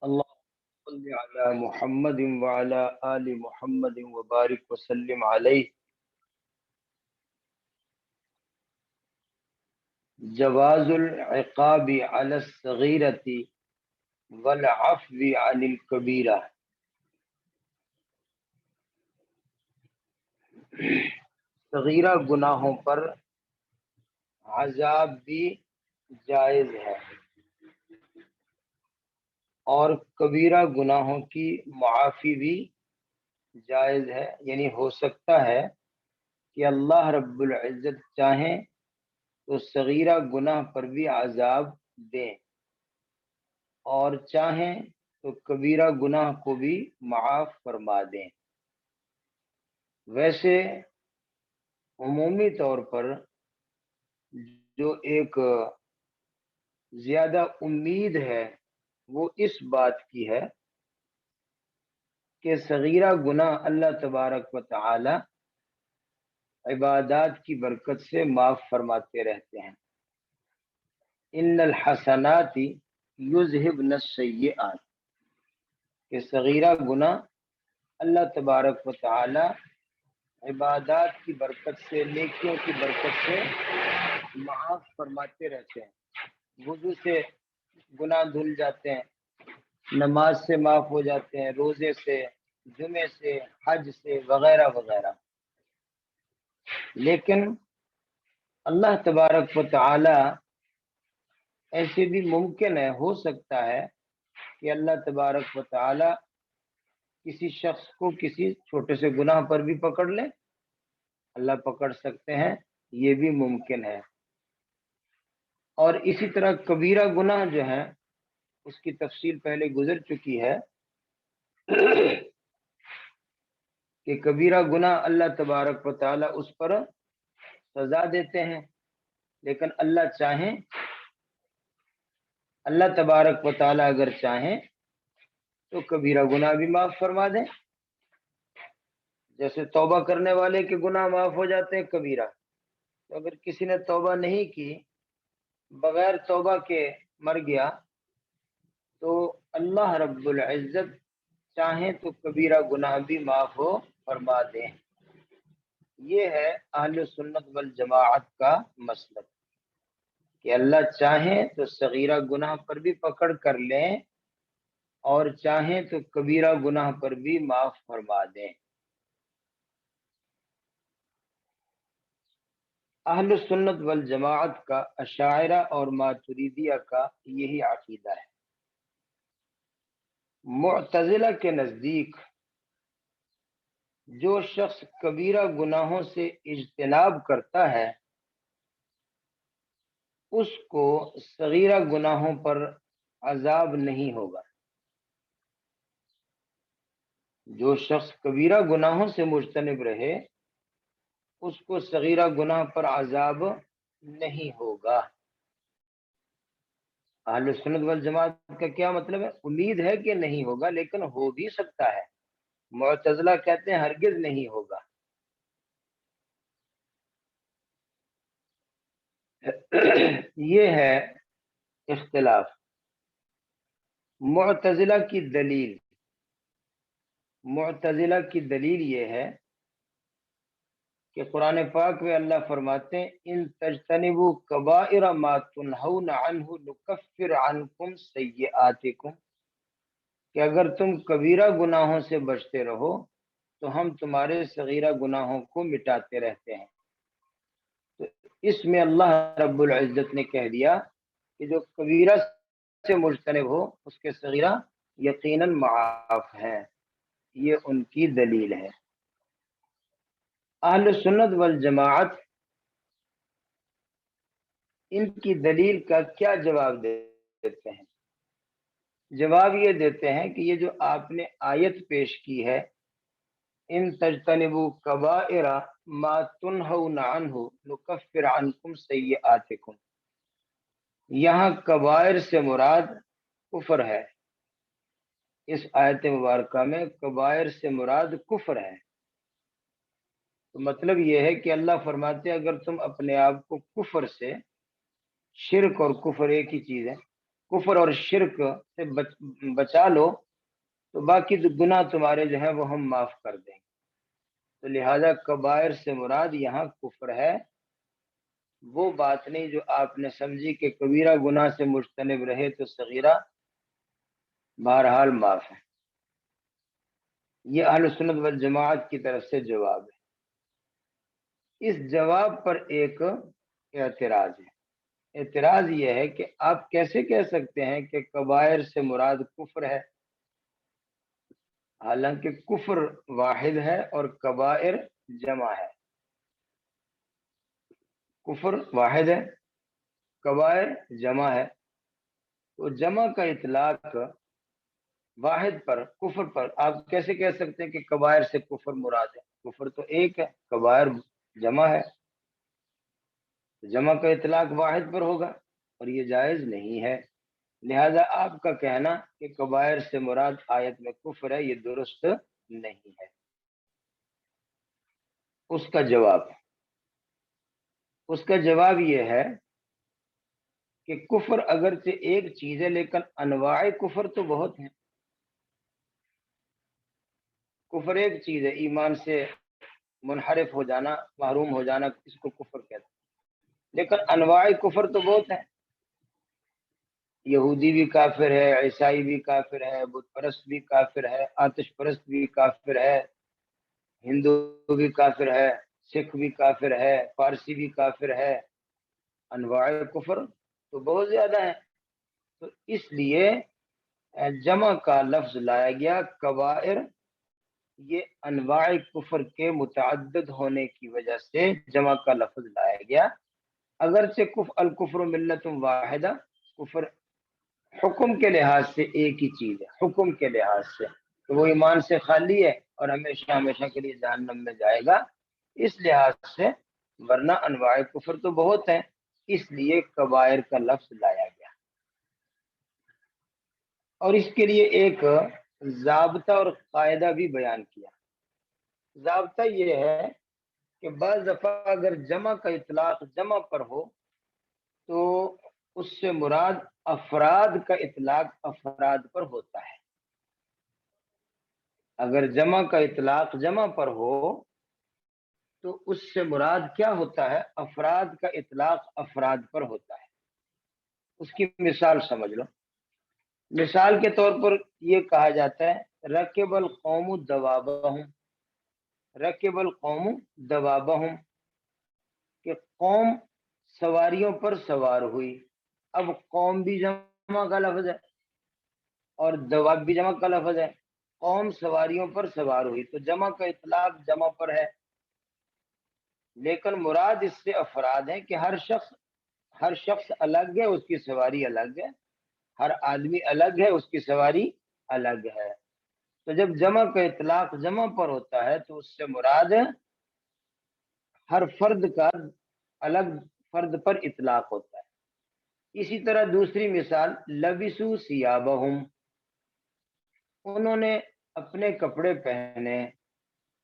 اللهم صل على محمد وعلى آل محمد وبارك وسلم عليه. جواز العقاب على الصغيرة والعفو عن الكبيرة. صغیرہ گناہوں پر عذاب بھی جائز ہے اور کبیرہ گناہوں کی معافی بھی جائز ہے، یعنی ہو سکتا ہے کہ اللہ رب العزت چاہیں تو صغیرہ گناہ پر بھی عذاب دیں اور چاہیں تو کبیرہ گناہ کو بھی معاف فرما دیں. ویسے عمومی طور پر جو ایک زیادہ امید ہے وہ اس بات کی ہے کہ صغیرہ گناہ اللہ تبارک و تعالی عبادات کی برکت سے معاف فرماتے رہتے ہیں. ان الحسنات یذہبن السیئات، کہ صغیرہ گناہ اللہ تبارک و تعالی عبادات کی برکت سے، نیکیوں کی برکت سے معاف فرماتے رہتے ہیں. وضو سے گناہ دھل جاتے ہیں، نماز سے معاف ہو جاتے ہیں، روزے سے، جمعے سے، حج سے، وغیرہ وغیرہ. لیکن اللہ تبارک و تعالی ایسے بھی ممکن ہے، ہو سکتا ہے کہ اللہ تبارک و تعالی کسی شخص کو کسی چھوٹے سے گناہ پر بھی پکڑ لے. اللہ پکڑ سکتے ہیں، یہ بھی ممکن ہے. اور اسی طرح کبیرہ گناہ جو ہے اس کی تفصیل پہلے گزر چکی ہے کہ کبیرہ گناہ اللہ تبارک و تعالی اس پر سزا دیتے ہیں، لیکن اللہ تبارک و تعالی اگر چاہیں تو کبیرہ گناہ بھی معاف فرما دیں. جیسے توبہ کرنے والے کے گناہ معاف ہو جاتے ہیں کبیرہ، تو اگر کسی نے توبہ نہیں کی، بغیر توبہ کے مر گیا، تو اللہ رب العزت چاہیں تو کبیرہ گناہ بھی معاف ہو فرما دیں. یہ ہے اہل سنت والجماعت کا مسلک کہ اللہ چاہیں تو صغیرہ گناہ پر بھی پکڑ کر لیں اور چاہیں تو کبیرہ گناہ پر بھی معاف فرما دیں. اہل سنت والجماعت کا، اشاعرہ اور ماتریدیہ کا یہی عقیدہ ہے. معتزلہ کے نزدیک جو شخص کبیرہ گناہوں سے اجتناب کرتا ہے اس کو صغیرہ گناہوں پر عذاب نہیں ہوگا. جو شخص کبیرہ گناہوں سے مجتنب رہے اس کو صغیرہ گناہ پر عذاب نہیں ہوگا. اہل سنت والجماعت کا کیا مطلب ہے؟ امید ہے کہ نہیں ہوگا، لیکن ہو بھی سکتا ہے. معتزلہ کہتے ہیں ہرگز نہیں ہوگا. یہ ہے اختلاف. معتزلہ کی دلیل یہ ہے کہ قرآن پاک میں اللہ فرماتے ہیں ان تجتنبوا کبائر ما تنہون عنہ نکفر عنکم سیئاتکم، کہ اگر تم کبیرہ گناہوں سے بچتے رہو تو ہم تمہارے صغیرہ گناہوں کو مٹاتے رہتے ہیں. تو اس میں اللہ رب العزت نے کہہ دیا کہ جو کبیرہ سے مجتنب ہو اس کے صغیرہ یقیناً معاف ہیں. یہ ان کی دلیل ہے. اہل سنت والجماعت ان کی دلیل کا کیا جواب دیتے ہیں؟ جواب یہ دیتے ہیں کہ یہ جو آپ نے آیت پیش کی ہے ان تجتنبوا کبائر ما تنہون عنہ نکفر عنکم سیئاتکم، یہاں کبائر سے مراد کفر ہے. اس آیت مبارکہ میں کبائر سے مراد کفر ہے. تو مطلب یہ ہے کہ اللہ فرماتے ہیں اگر تم اپنے آپ کو کفر سے، شرک اور کفر ایک ہی چیز ہے، کفر اور شرک سے بچا لو تو باقی گناہ تمہارے جو ہیں وہ ہم معاف کر دیں گے۔ تو لہذا کبائر سے مراد یہاں کفر ہے، وہ بات نہیں جو آپ نے سمجھی کہ کبیرہ گناہ سے مجتنب رہے تو صغیرہ بہرحال معاف ہے۔ یہ اہل سنت والجماعت کی طرف سے جواب ہے۔ اس جواب پر ایک اعتراض ہے۔ اعتراض یہ ہے کہ آپ کیسے کہہ سکتے ہیں کہ کبائر سے مراد کفر ہے، حالانکہ کفر واحد ہے اور کبائر جمع ہے۔ کفر واحد ہے، کبائر جمع ہے، تو جمع کا اطلاق واحد پر، کفر پر آپ کیسے کہہ سکتے ہیں کہ کبائر سے کفر مراد ہے؟ کفر تو ایک ہے، کبائر جمع ہے، جمع کا اطلاق واحد پر ہوگا اور یہ جائز نہیں ہے۔ لہذا آپ کا کہنا کہ کبائر سے مراد آیت میں کفر ہے، یہ درست نہیں ہے۔ اس کا جواب یہ ہے کہ کفر اگرچہ ایک چیز ہے لیکن انواع کفر تو بہت ہیں۔ کفر ایک چیز ہے، ایمان سے منحرف ہو جانا، محروم ہو جانا، اس کو کفر کہتے ہیں، لیکن انواع کفر تو بہت ہیں۔ یہودی بھی کافر ہے، عیسائی بھی کافر ہے، بت پرست بھی کافر ہے، آتش پرست بھی کافر ہے، ہندو بھی کافر ہے، سکھ بھی کافر ہے، فارسی بھی کافر ہے۔ انواع کفر تو بہت زیادہ ہیں، تو اس لیے جمع کا لفظ لایا گیا۔ کبائر یہ انواع کفر کے متعدد ہونے کی وجہ سے جمع کا لفظ لایا گیا۔ اگرچہ الکفر ملت واحدہ، کفر حکم کے لحاظ سے ایک ہی چیز ہے، حکم کے لحاظ سے تو وہ ایمان سے خالی ہے اور ہمیشہ ہمیشہ کے لیے جہنم میں جائے گا، اس لحاظ سے، ورنہ انواع کفر تو بہت ہیں، اس لیے کبائر کا لفظ لایا گیا۔ اور اس کے لیے ایک ضابطہ اور قاعدہ بھی بیان کیا۔ ضابطہ یہ ہے کہ بعض دفعہ اگر جمع کا اطلاق جمع پر ہو تو اس سے مراد افراد کا اطلاق افراد پر ہوتا ہے۔ اگر جمع کا اطلاق جمع پر ہو تو اس سے مراد کیا ہوتا ہے؟ افراد کا اطلاق افراد پر ہوتا ہے۔ اس کی مثال سمجھ لو۔ مثال کے طور پر یہ کہا جاتا ہے رکب القوم دوابہم، رکب القوم دوابہم، کہ قوم سواریوں پر سوار ہوئی۔ اب قوم بھی جمع کا لفظ ہے اور دواب بھی جمع کا لفظ ہے، قوم سواریوں پر سوار ہوئی تو جمع کا اطلاق جمع پر ہے، لیکن مراد اس سے افراد ہیں کہ ہر شخص الگ ہے، اس کی سواری الگ ہے، ہر آدمی الگ ہے، اس کی سواری الگ ہے۔ تو جب جمع کا اطلاق جمع پر ہوتا ہے تو اس سے مراد ہر فرد کا الگ فرد پر اطلاق ہوتا ہے۔ اسی طرح دوسری مثال لبسو ثیابہم، انہوں نے اپنے کپڑے پہنے،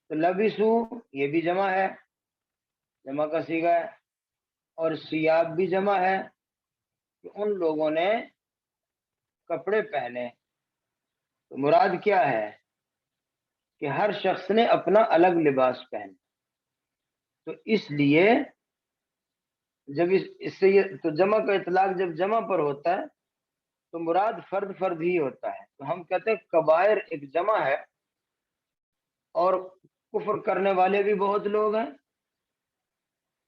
تو لبسو یہ بھی جمع ہے، جمع کا صیغہ ہے، اور ثیاب بھی جمع ہے کہ ان لوگوں نے کپڑے پہنے، تو مراد کیا ہے کہ ہر شخص نے اپنا الگ لباس پہنا۔ تو اس لیے جب اس سے یہ تو جمع کا اطلاق جب جمع پر ہوتا ہے تو مراد فرد ہی ہوتا ہے۔ تو ہم کہتے ہیں کبائر ایک جمع ہے اور کفر کرنے والے بھی بہت لوگ ہیں،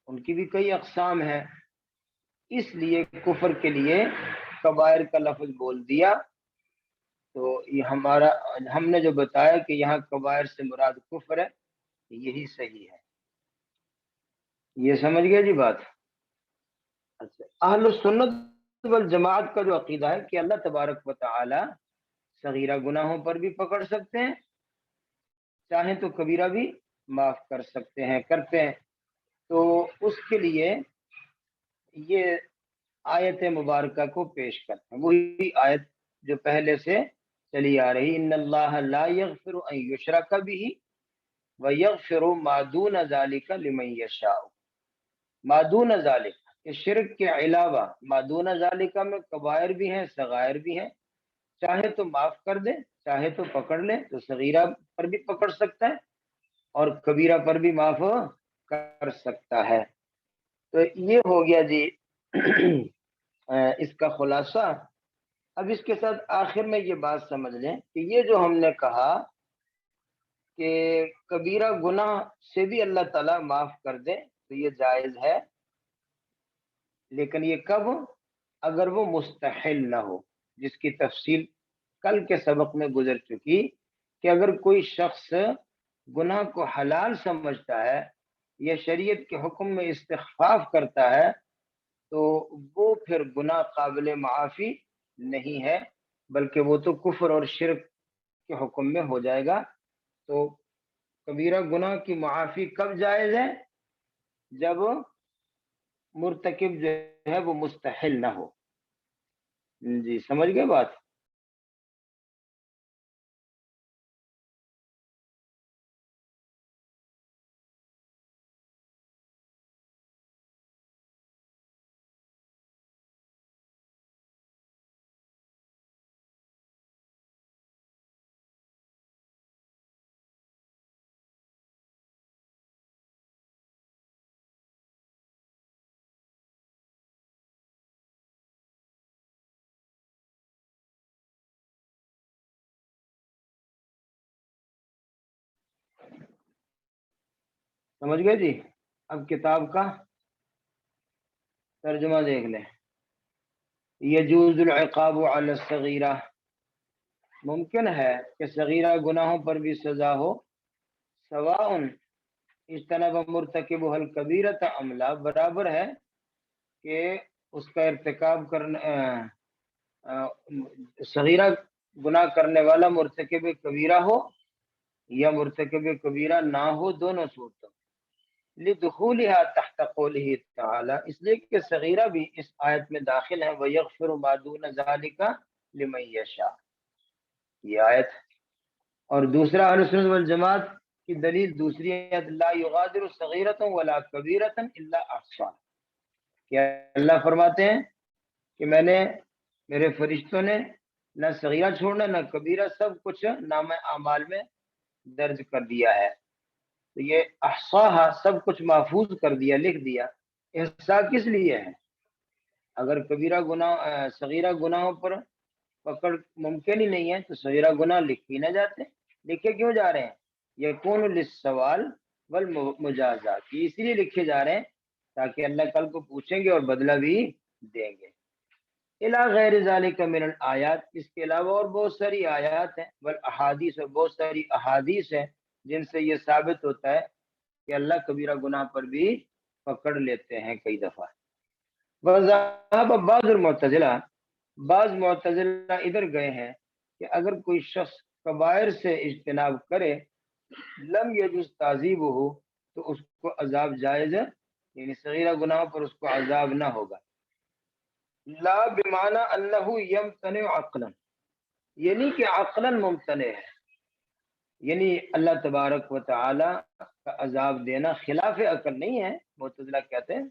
ان کی بھی کئی اقسام ہیں، اس لیے کفر کے لیے کبائر کا لفظ بول دیا۔ تو یہ ہم نے جو بتایا کہ یہاں کبائر سے مراد کفر ہے، یہی صحیح ہے۔ یہ سمجھ گئے جی بات؟ اچھا، اہل السنت والجماعت کا جو عقیدہ ہے کہ اللہ تبارک و تعالی صغیرہ گناہوں پر بھی پکڑ سکتے ہیں، چاہیں تو کبیرہ بھی معاف کر سکتے ہیں، کرتے ہیں، تو اس کے لیے یہ آیت مبارکہ کو پیش کرتے ہیں، وہی آیت جو پہلے سے چلی آ رہی، ان اللہ لا یغفر ان یشرک بہ ویغفر ما دون ذلک لمن یشاء۔ ما دون ذلک، کہ شرک کے علاوہ مادون ذالکہ میں کبائر بھی ہیں، صغائر بھی ہیں، چاہے تو معاف کر دے، چاہے تو پکڑ لے، تو صغیرہ پر بھی پکڑ سکتا ہے اور کبیرہ پر بھی معاف کر سکتا ہے۔ تو یہ ہو گیا جی اس کا خلاصہ۔ اب اس کے ساتھ آخر میں یہ بات سمجھ لیں کہ یہ جو ہم نے کہا کہ کبیرہ گناہ سے بھی اللہ تعالیٰ معاف کر دے تو یہ جائز ہے، لیکن یہ کب؟ اگر وہ مستحل نہ ہو، جس کی تفصیل کل کے سبق میں گزر چکی کہ اگر کوئی شخص گناہ کو حلال سمجھتا ہے یا شریعت کے حکم میں استخفاف کرتا ہے تو وہ پھر گناہ قابل معافی نہیں ہے، بلکہ وہ تو کفر اور شرک کے حکم میں ہو جائے گا۔ تو کبیرہ گناہ کی معافی کب جائز ہے؟ جب مرتکب جو ہے وہ مستحل نہ ہو۔ جی سمجھ گئے بات؟ سمجھ گئے جی؟ اب کتاب کا ترجمہ دیکھ لیں۔ یجوز العقاب علی الصغیرہ، ممکن ہے کہ صغیرہ گناہوں پر بھی سزا ہو، سواء اجتنب مرتکبہ الکبیرۃ ام لا، برابر ہے کہ اس کا ارتکاب کرنا صغیرہ گناہ کرنے والا مرتکب کبیرہ ہو یا مرتکب کبیرہ نہ ہو، دونوں صورتوں لدخولها تحت قوله تعالی، اس لیے کہ صغیرہ بھی اس آیت میں داخل ہے وَيَغْفِرُ مَا دُونَ ذَلِكَ لِمَن يَشَاءُ، یہ آیت۔ اور دوسرا اہل سنت والجماعت کی دلیل دوسری آیت لا یغادر صغیرۃ ولا کبیرۃ الا احصاها، کہ اللہ فرماتے ہیں کہ میں نے، میرے فرشتوں نے نہ صغیرہ چھوڑنا نہ کبیرہ، سب کچھ نام اعمال میں درج کر دیا ہے۔ تو یہ احصاها سب کچھ محفوظ کر دیا، لکھ دیا۔ احصاء کس لیے ہے؟ اگر کبیرہ گناہ صغیرہ گناہوں پر پکڑ ممکن ہی نہیں ہے تو صغیرہ گناہ لکھے نہ جاتے، لکھے کیوں جا رہے ہیں؟ یکون للسوال والمجازات، یہ اسی لیے لکھے جا رہے ہیں تاکہ اللہ کل کو پوچھیں گے اور بدلہ بھی دیں گے۔ الی غیر ذالک من الآیات، اس کے علاوہ اور بہت ساری آیات ہیں، والاحادیث، اور بہت ساری احادیث ہیں جن سے یہ ثابت ہوتا ہے کہ اللہ کبیرہ گناہ پر بھی پکڑ لیتے ہیں کئی دفعہ۔ وذهب بعض المعتزلہ، بعض معتزلہ ادھر گئے ہیں کہ اگر کوئی شخص کبائر سے اجتناب کرے لم یجوز تعذیبہ، تو اس کو عذاب جائز ہے، یعنی صغیرہ گناہ پر اس کو عذاب نہ ہوگا۔ لا بمعنی انہ یمتنع عقلا، یعنی کہ عقلا ممتنع ہے، یعنی اللہ تبارک و تعالی کا عذاب دینا خلاف عقل نہیں ہے۔ معتزلہ کہتے ہیں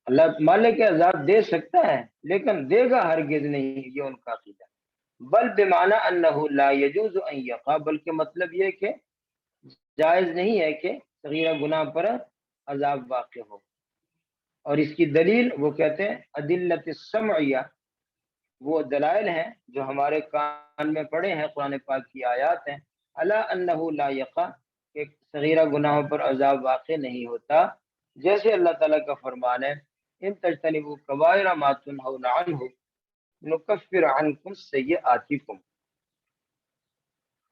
اللہ مالک عذاب دے سکتا ہے لیکن دے گا ہرگز نہیں، یہ ان کا عقیدہ۔ بل بمعنی انہ لا یجوز ان یقع، بلکہ مطلب یہ کہ جائز نہیں ہے کہ صغیرہ گناہ پر عذاب واقع ہو۔ اور اس کی دلیل وہ کہتے ہیں ادلت السمعیہ، وہ دلائل ہیں جو ہمارے کان میں پڑے ہیں، قرآن پاک کی آیات ہیں، الا انہ لا یقع، کہ صغیرہ گناہوں پر عذاب واقع نہیں ہوتا، جیسے اللہ تعالیٰ کا فرمان ہے ان تجتنبوا کبائر ما تنہون عنہ نکفر عنکم سیئاتکم۔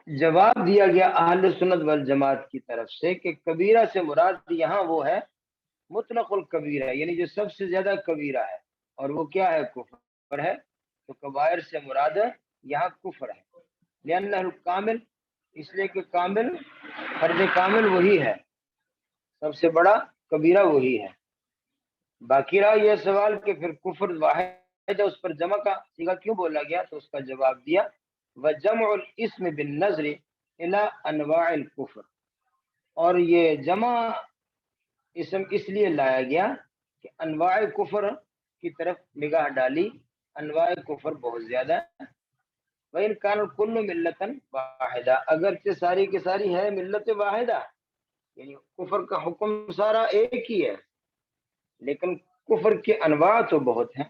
جواب دیا گیا اہل سنت والجماعت کی طرف سے کہ کبیرہ سے مراد یہاں وہ ہے مطلق الکبیرہ، یعنی جو سب سے زیادہ کبیرہ ہے، اور وہ کیا ہے؟ کفر ہے۔ تو کبائر سے مراد یہاں کفر ہے، لأنہ الکامل، اس لیے کہ کامل، فرد کامل وہی ہے، سب سے بڑا کبیرہ وہی ہے۔ باقی رہا یہ سوال کہ پھر کفر واحد ہے، اس پر جمع کا صیغہ کیوں بولا گیا؟ تو اس کا جواب دیا وجمع الاسم بالنظر الى انواع الکفر، اور یہ جمع اسم اس لیے لایا گیا کہ انواع کفر کی طرف نگاہ ڈالی، انواع کفر بہت زیادہ ہے۔ وَإِنْ كَانَ كُلُّ مِلَّةً وَاحِدَةً، اگرچہ ساری کی ساری ہے ملت واحدہ، یعنی کفر کا حکم سارا ایک ہی ہے، لیکن کفر کے انواع تو بہت ہیں۔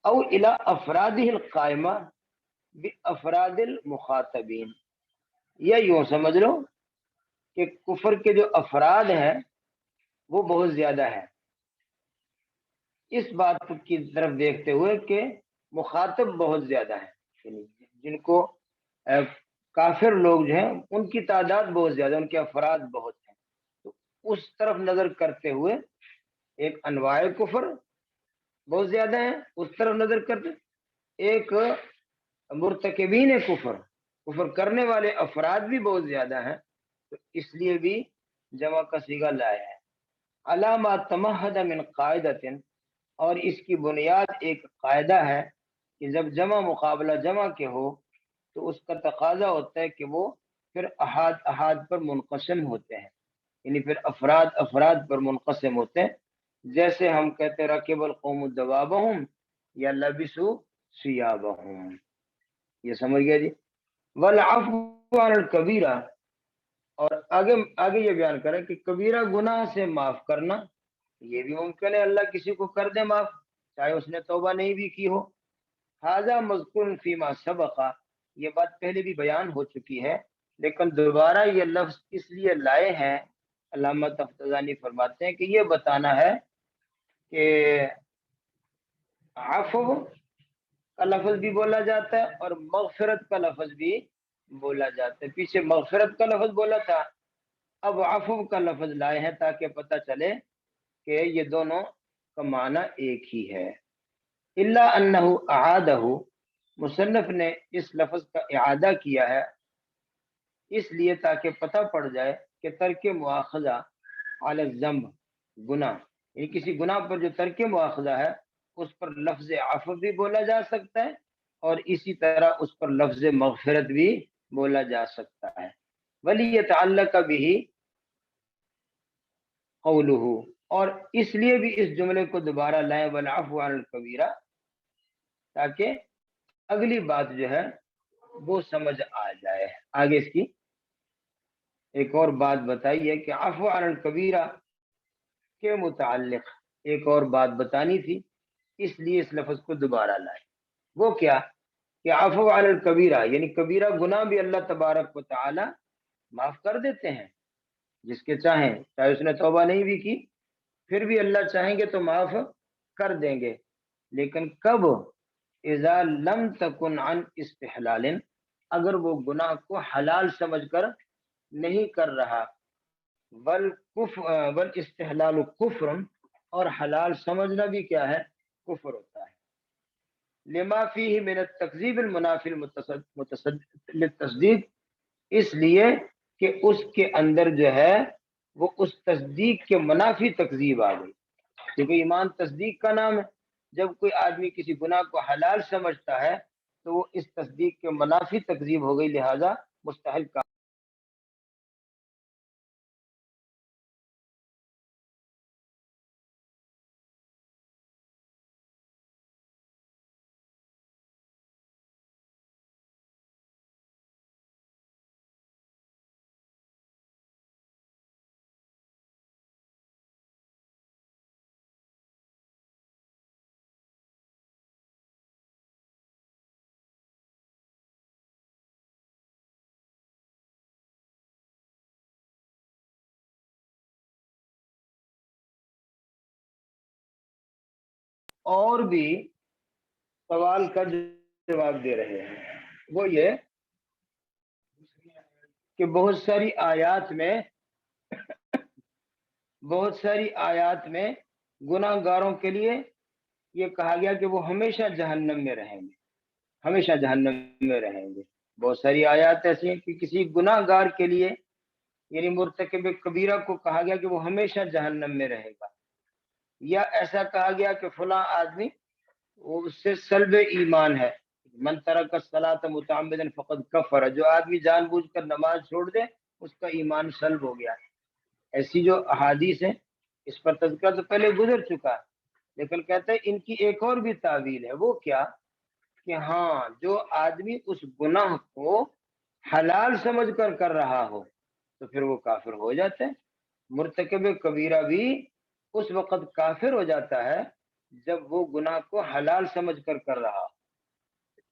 او الى افرادہ القائمہ بافراد المخاطبین، یا یوں سمجھ لو کہ کفر کے جو افراد ہیں وہ بہت زیادہ ہے، اس بات کی طرف دیکھتے ہوئے کہ مخاطب بہت زیادہ ہے، یعنی جن کو کافر لوگ جو ہیں ان کی تعداد بہت زیادہ، ان کے افراد بہت ہیں، تو اس طرف نظر کرتے ہوئے ایک انواع کفر بہت زیادہ ہے، اس طرف نظر کرتے ایک مرتکبین کفر، کفر کرنے والے افراد بھی بہت زیادہ ہیں، تو اس لیے بھی جمع کا صیغہ لایا ہے۔ علامہ تمہد من قاعدۃ، اور اس کی بنیاد ایک قاعدہ ہے کہ جب جمع مقابلہ جمع کے ہو تو اس کا تقاضا ہوتا ہے کہ وہ پھر احاد احاد پر منقسم ہوتے ہیں، یعنی پھر افراد افراد پر منقسم ہوتے ہیں، جیسے ہم کہتے ہیں رکب القوم دوابہم یا لبسوا ثیابہم، یہ سمجھ گیا جی۔ والعفو عن الکبیرہ، اور آگے یہ بیان کریں کہ کبیرہ گناہ سے معاف کرنا یہ بھی ممکن ہے، اللہ کسی کو کر دے معاف چاہے اس نے توبہ نہیں بھی کی ہو۔ ھذا مذکور فیما سبق، یہ بات پہلے بھی بیان ہو چکی ہے لیکن دوبارہ یہ لفظ اس لیے لائے ہیں، علامہ تفتزانی فرماتے ہیں کہ یہ بتانا ہے کہ عفو کا لفظ بھی بولا جاتا ہے اور مغفرت کا لفظ بھی بولا جاتا ہے۔ پیچھے مغفرت کا لفظ بولا تھا، اب عفو کا لفظ لائے ہیں تاکہ پتہ چلے کہ یہ دونوں کا معنی ایک ہی ہے۔ الا انہ اعادہ، مصنف نے اس لفظ کا اعادہ کیا ہے اس لیے تاکہ پتہ پڑ جائے کہ ترک مواخذہ علی الذنب، گناہ، یعنی کسی گناہ پر جو ترک مواخذہ ہے اس پر لفظ عفو بھی بولا جا سکتا ہے اور اسی طرح اس پر لفظ مغفرت بھی بولا جا سکتا ہے۔ ولی یتعلق به قولہ، اور اس لیے بھی اس جملے کو دوبارہ لائیں والعفو عن الکبیرہ، تاکہ اگلی بات جو ہے وہ سمجھ آ جائے۔ آگے اس کی ایک اور بات بتائیے کہ عفو عن الکبیرہ کے متعلق ایک اور بات بتانی تھی، اس لیے اس لفظ کو دوبارہ لائے۔ وہ کیا کہ عفو عن الکبیرہ، یعنی کبیرہ گناہ بھی اللہ تبارک و تعالی معاف کر دیتے ہیں جس کے چاہیں، چاہے اس نے توبہ نہیں بھی کی پھر بھی اللہ چاہیں گے تو معاف کر دیں گے، لیکن کب؟ اذا لم تکن عن استحلال، اگر وہ گناہ کو حلال سمجھ کر نہیں کر رہا، والاستحلال کفر، اور حلال سمجھنا بھی کیا ہے؟ کفر ہوتا ہے۔ لما فیہ من التکذیب المنافی للتصدیق، اس لیے کہ اس کے اندر جو ہے وہ اس تصدیق کے منافی تکذیب آ گئی، کیونکہ ایمان تصدیق کا نام ہے، جب کوئی آدمی کسی گناہ کو حلال سمجھتا ہے تو وہ اس تصدیق کے منافی تکذیب ہو گئی، لہذا مستحل کا اور بھی سوال کا جواب دے رہے ہیں، وہ یہ کہ بہت ساری آیات میں گناہ گاروں کے لیے یہ کہا گیا کہ وہ ہمیشہ جہنم میں رہیں گے، ہمیشہ جہنم میں رہیں گے۔ بہت ساری آیات ایسی ہیں کہ کسی گناہ گار کے لیے یعنی مرتکب کبیرہ کو کہا گیا کہ وہ ہمیشہ جہنم میں رہے گا، یا ایسا کہا گیا کہ فلاں آدمی وہ اس سے سلب ایمان ہے، من ترک الصلاۃ متعمدا فقد کفر، جو آدمی جان بوجھ کر نماز چھوڑ دے اس کا ایمان سلب ہو گیا۔ ایسی جو احادیث ہیں اس پر تذکرہ تو پہلے گزر چکا، لیکن کہتے ہیں ان کی ایک اور بھی تعویل ہے، وہ کیا کہ ہاں جو آدمی اس گناہ کو حلال سمجھ کر رہا ہو تو پھر وہ کافر ہو جاتا ہے۔ مرتکب کبیرہ بھی اس وقت کافر ہو جاتا ہے جب وہ گناہ کو حلال سمجھ کر رہا ہو۔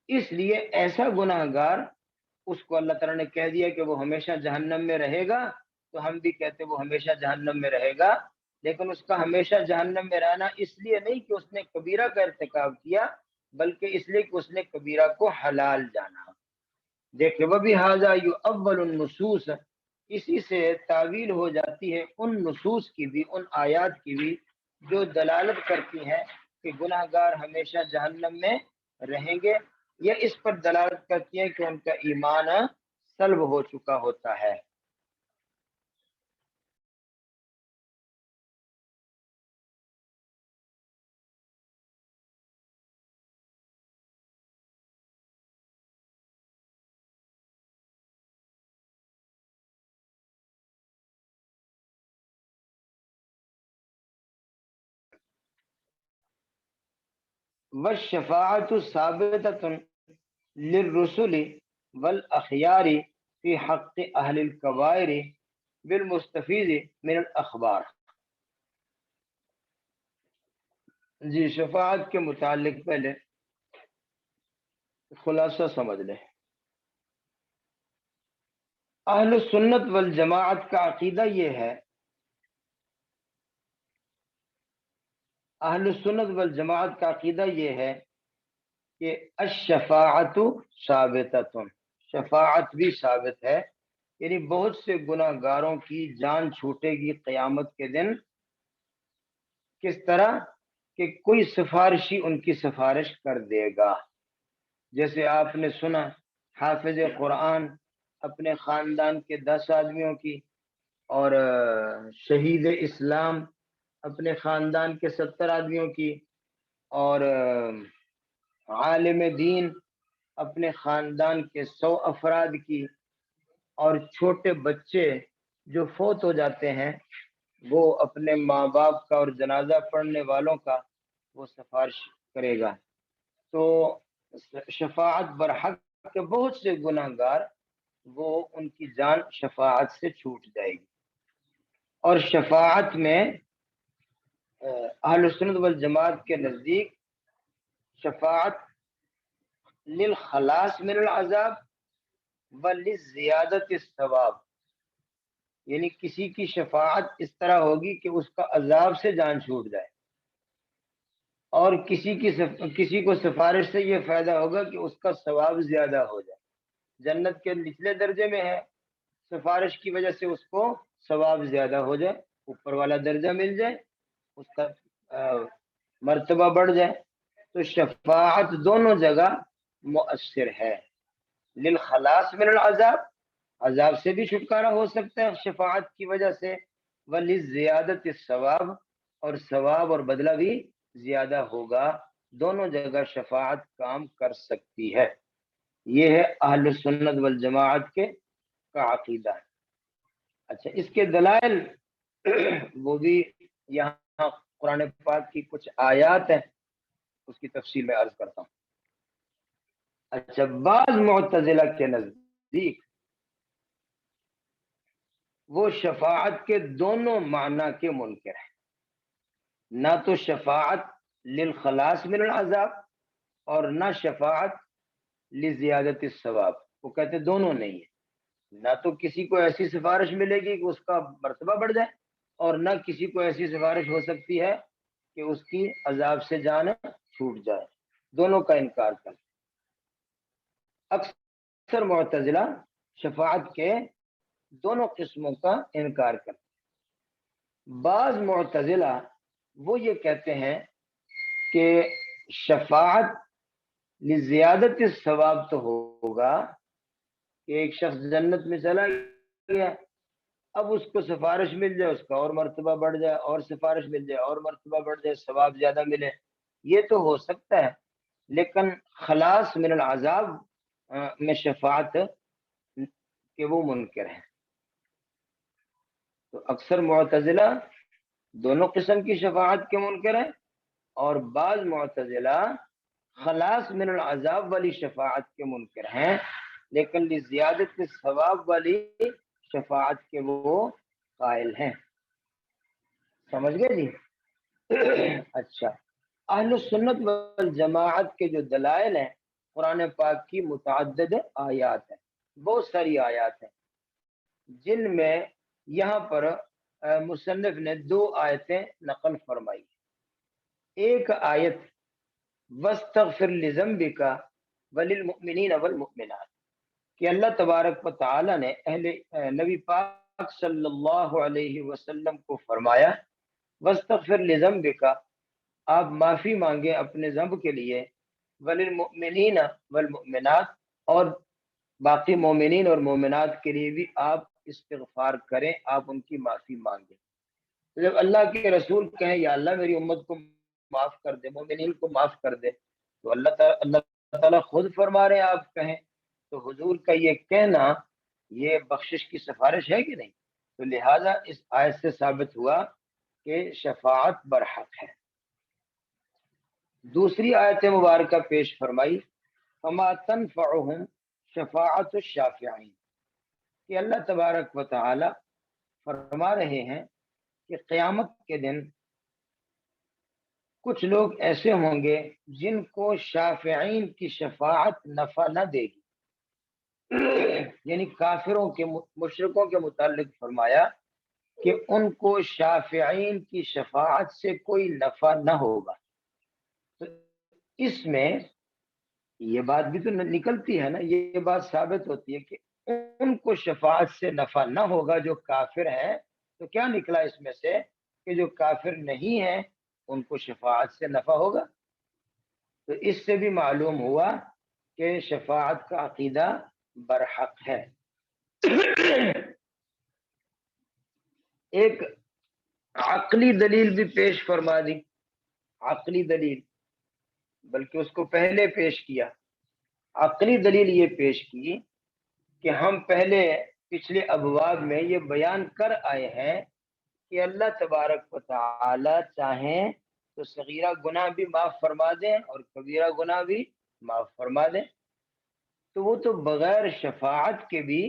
اس لیے ایسا گناہ گار، اس کو اللہ تعالیٰ نے کہہ دیا کہ وہ ہمیشہ جہنم میں رہے گا، تو ہم بھی کہتے وہ ہمیشہ جہنم میں رہے گا، لیکن اس کا ہمیشہ جہنم میں رہنا اس لیے نہیں کہ اس نے کبیرہ کا ارتکاب کیا، بلکہ اس لیے کہ اس نے کبیرہ کو حلال جانا۔ دیکھیں وہ بھی حاضہ یو اول النصوص، اسی سے تعویل ہو جاتی ہے ان نصوص کی بھی، ان آیات کی بھی جو دلالت کرتی ہیں کہ گناہ گار ہمیشہ جہنم میں رہیں گے، یا اس پر دلالت کرتی ہیں کہ ان کا ایمان سلب ہو چکا ہوتا ہے۔ والشفاعت ثابتۃ للرسل والاخیار فی حق اہل الکبائر بالمستفید من الاخبار۔ جی شفاعت کے متعلق پہلے خلاصہ سمجھ لیں۔ اہل سنت والجماعت کا عقیدہ یہ ہے، اہل سنت والجماعت کا عقیدہ یہ ہے کہ الشفاعت ثابتۃ، شفاعت بھی ثابت ہے، یعنی بہت سے گناہ گاروں کی جان چھوٹے گی قیامت کے دن۔ کس طرح کہ کوئی سفارشی ان کی سفارش کر دے گا، جیسے آپ نے سنا حافظ قرآن اپنے خاندان کے 10 آدمیوں کی، اور شہید اسلام اپنے خاندان کے 70 آدمیوں کی، اور عالم دین اپنے خاندان کے 100 افراد کی، اور چھوٹے بچے جو فوت ہو جاتے ہیں وہ اپنے ماں باپ کا اور جنازہ پڑھنے والوں کا وہ سفارش کرے گا۔ تو شفاعت برحق کے بہت سے گناہ گار، وہ ان کی جان شفاعت سے چھوٹ جائے گی۔ اور شفاعت میں اہل سنت والجماعت کے نزدیک شفاعت للخلاص من العذاب ولزیادت الثواب، یعنی کسی کی شفاعت اس طرح ہوگی کہ اس کا عذاب سے جان چھوٹ جائے، اور کسی کو سفارش سے یہ فائدہ ہوگا کہ اس کا ثواب زیادہ ہو جائے۔ جنت کے نچلے درجے میں ہے، سفارش کی وجہ سے اس کو ثواب زیادہ ہو جائے، اوپر والا درجہ مل جائے، اس کا مرتبہ بڑھ جائے۔ تو شفاعت دونوں جگہ مؤثر ہے، للخلاص من العذاب، عذاب سے بھی چھٹکارا ہو سکتا ہے شفاعت کی وجہ سے، ولزیادت الثواب، اور ثواب اور بدلہ بھی زیادہ ہوگا، دونوں جگہ شفاعت کام کر سکتی ہے۔ یہ ہے اہل سنت والجماعت کے کا عقیدہ۔ اچھا اس کے دلائل وہ بھی یہاں قرآن پاک کی کچھ آیات ہیں، اس کی تفصیل میں عرض کرتا ہوں۔ اچھا بعض معتزلہ کے نزدیک وہ شفاعت کے دونوں معنی کے منکر ہیں، نہ تو شفاعت للخلاص من العذاب اور نہ شفاعت لزیادت الثواب، وہ کہتے دونوں نہیں ہے، نہ تو کسی کو ایسی سفارش ملے گی کہ اس کا مرتبہ بڑھ جائے، اور نہ کسی کو ایسی سفارش ہو سکتی ہے کہ اس کی عذاب سے جان چھوٹ جائے، دونوں کا انکار کرتے۔ اکثر معتزلہ شفاعت کے دونوں قسموں کا انکار کرتے ہیں۔ بعض معتزلہ وہ یہ کہتے ہیں کہ شفاعت لزیادت الثواب تو ہوگا کہ ایک شخص جنت میں چلا گیا، اب اس کو سفارش مل جائے، اس کا اور مرتبہ بڑھ جائے، اور سفارش مل جائے اور مرتبہ بڑھ جائے، ثواب زیادہ ملے، یہ تو ہو سکتا ہے، لیکن خلاص من العذاب میں شفاعت کہ وہ منکر ہیں۔ تو اکثر معتزلہ دونوں قسم کی شفاعت کے منکر ہیں، اور بعض معتزلہ خلاص من العذاب والی شفاعت کے منکر ہیں، لیکن لزیادت ثواب والی شفاعت کے وہ قائل ہیں۔ سمجھ گئے جی؟ اچھا، اہل السنت والجماعت کے جو دلائل ہیں قرآن پاک کی متعدد آیات ہیں، بہت ساری آیات ہیں، جن میں یہاں پر مصنف نے 2 آیتیں نقل فرمائی۔ ایک آیت وَاسْتَغْفِرْ لِذَنْبِكَ وَلِلْمُؤْمِنِينَ وَالْمُؤْمِنَاتِ کہ اللہ تبارک و تعالی نے نبی پاک صلی اللہ علیہ وسلم کو فرمایا وَاسْتَغْفِرْ لِذَنْبِكَ، آپ معافی مانگیں اپنے ذنب کے لیے، وَلِلْمُؤْمِنِينَ وَالْمُؤْمِنَاتِ اور باقی مومنین اور مومنات کے لیے بھی آپ استغفار کریں، آپ ان کی معافی مانگیں۔ تو جب اللہ کے رسول کہیں یا اللہ میری امت کو معاف کر دے، مومنین کو معاف کر دے، تو اللہ تعالیٰ خود فرما رہے ہیں آپ کہیں، تو حضور کا یہ کہنا یہ بخشش کی سفارش ہے کہ نہیں؟ تو لہٰذا اس آیت سے ثابت ہوا کہ شفاعت برحق ہے۔ دوسری آیت مبارکہ پیش فرمائی فما تنفعهم شفاعت الشافعین کہ اللہ تبارک و تعالی فرما رہے ہیں کہ قیامت کے دن کچھ لوگ ایسے ہوں گے جن کو شافعین کی شفاعت نفع نہ دے گی، یعنی کافروں کے مشرکوں کے متعلق فرمایا کہ ان کو شافعین کی شفاعت سے کوئی نفع نہ ہوگا۔ تو اس میں یہ بات بھی تو نکلتی ہے نا، یہ بات ثابت ہوتی ہے کہ ان کو شفاعت سے نفع نہ ہوگا جو کافر ہیں، تو کیا نکلا اس میں سے کہ جو کافر نہیں ہیں ان کو شفاعت سے نفع ہوگا۔ تو اس سے بھی معلوم ہوا کہ شفاعت کا عقیدہ برحق ہے۔ ایک عقلی دلیل بھی پیش فرما دی، عقلی دلیل، بلکہ اس کو پہلے پیش کیا۔ عقلی دلیل یہ پیش کی کہ ہم پہلے پچھلے ابواب میں یہ بیان کر آئے ہیں کہ اللہ تبارک و تعالی چاہیں تو صغیرہ گناہ بھی معاف فرما دیں اور کبیرہ گناہ بھی معاف فرما دیں، تو وہ تو بغیر شفاعت کے بھی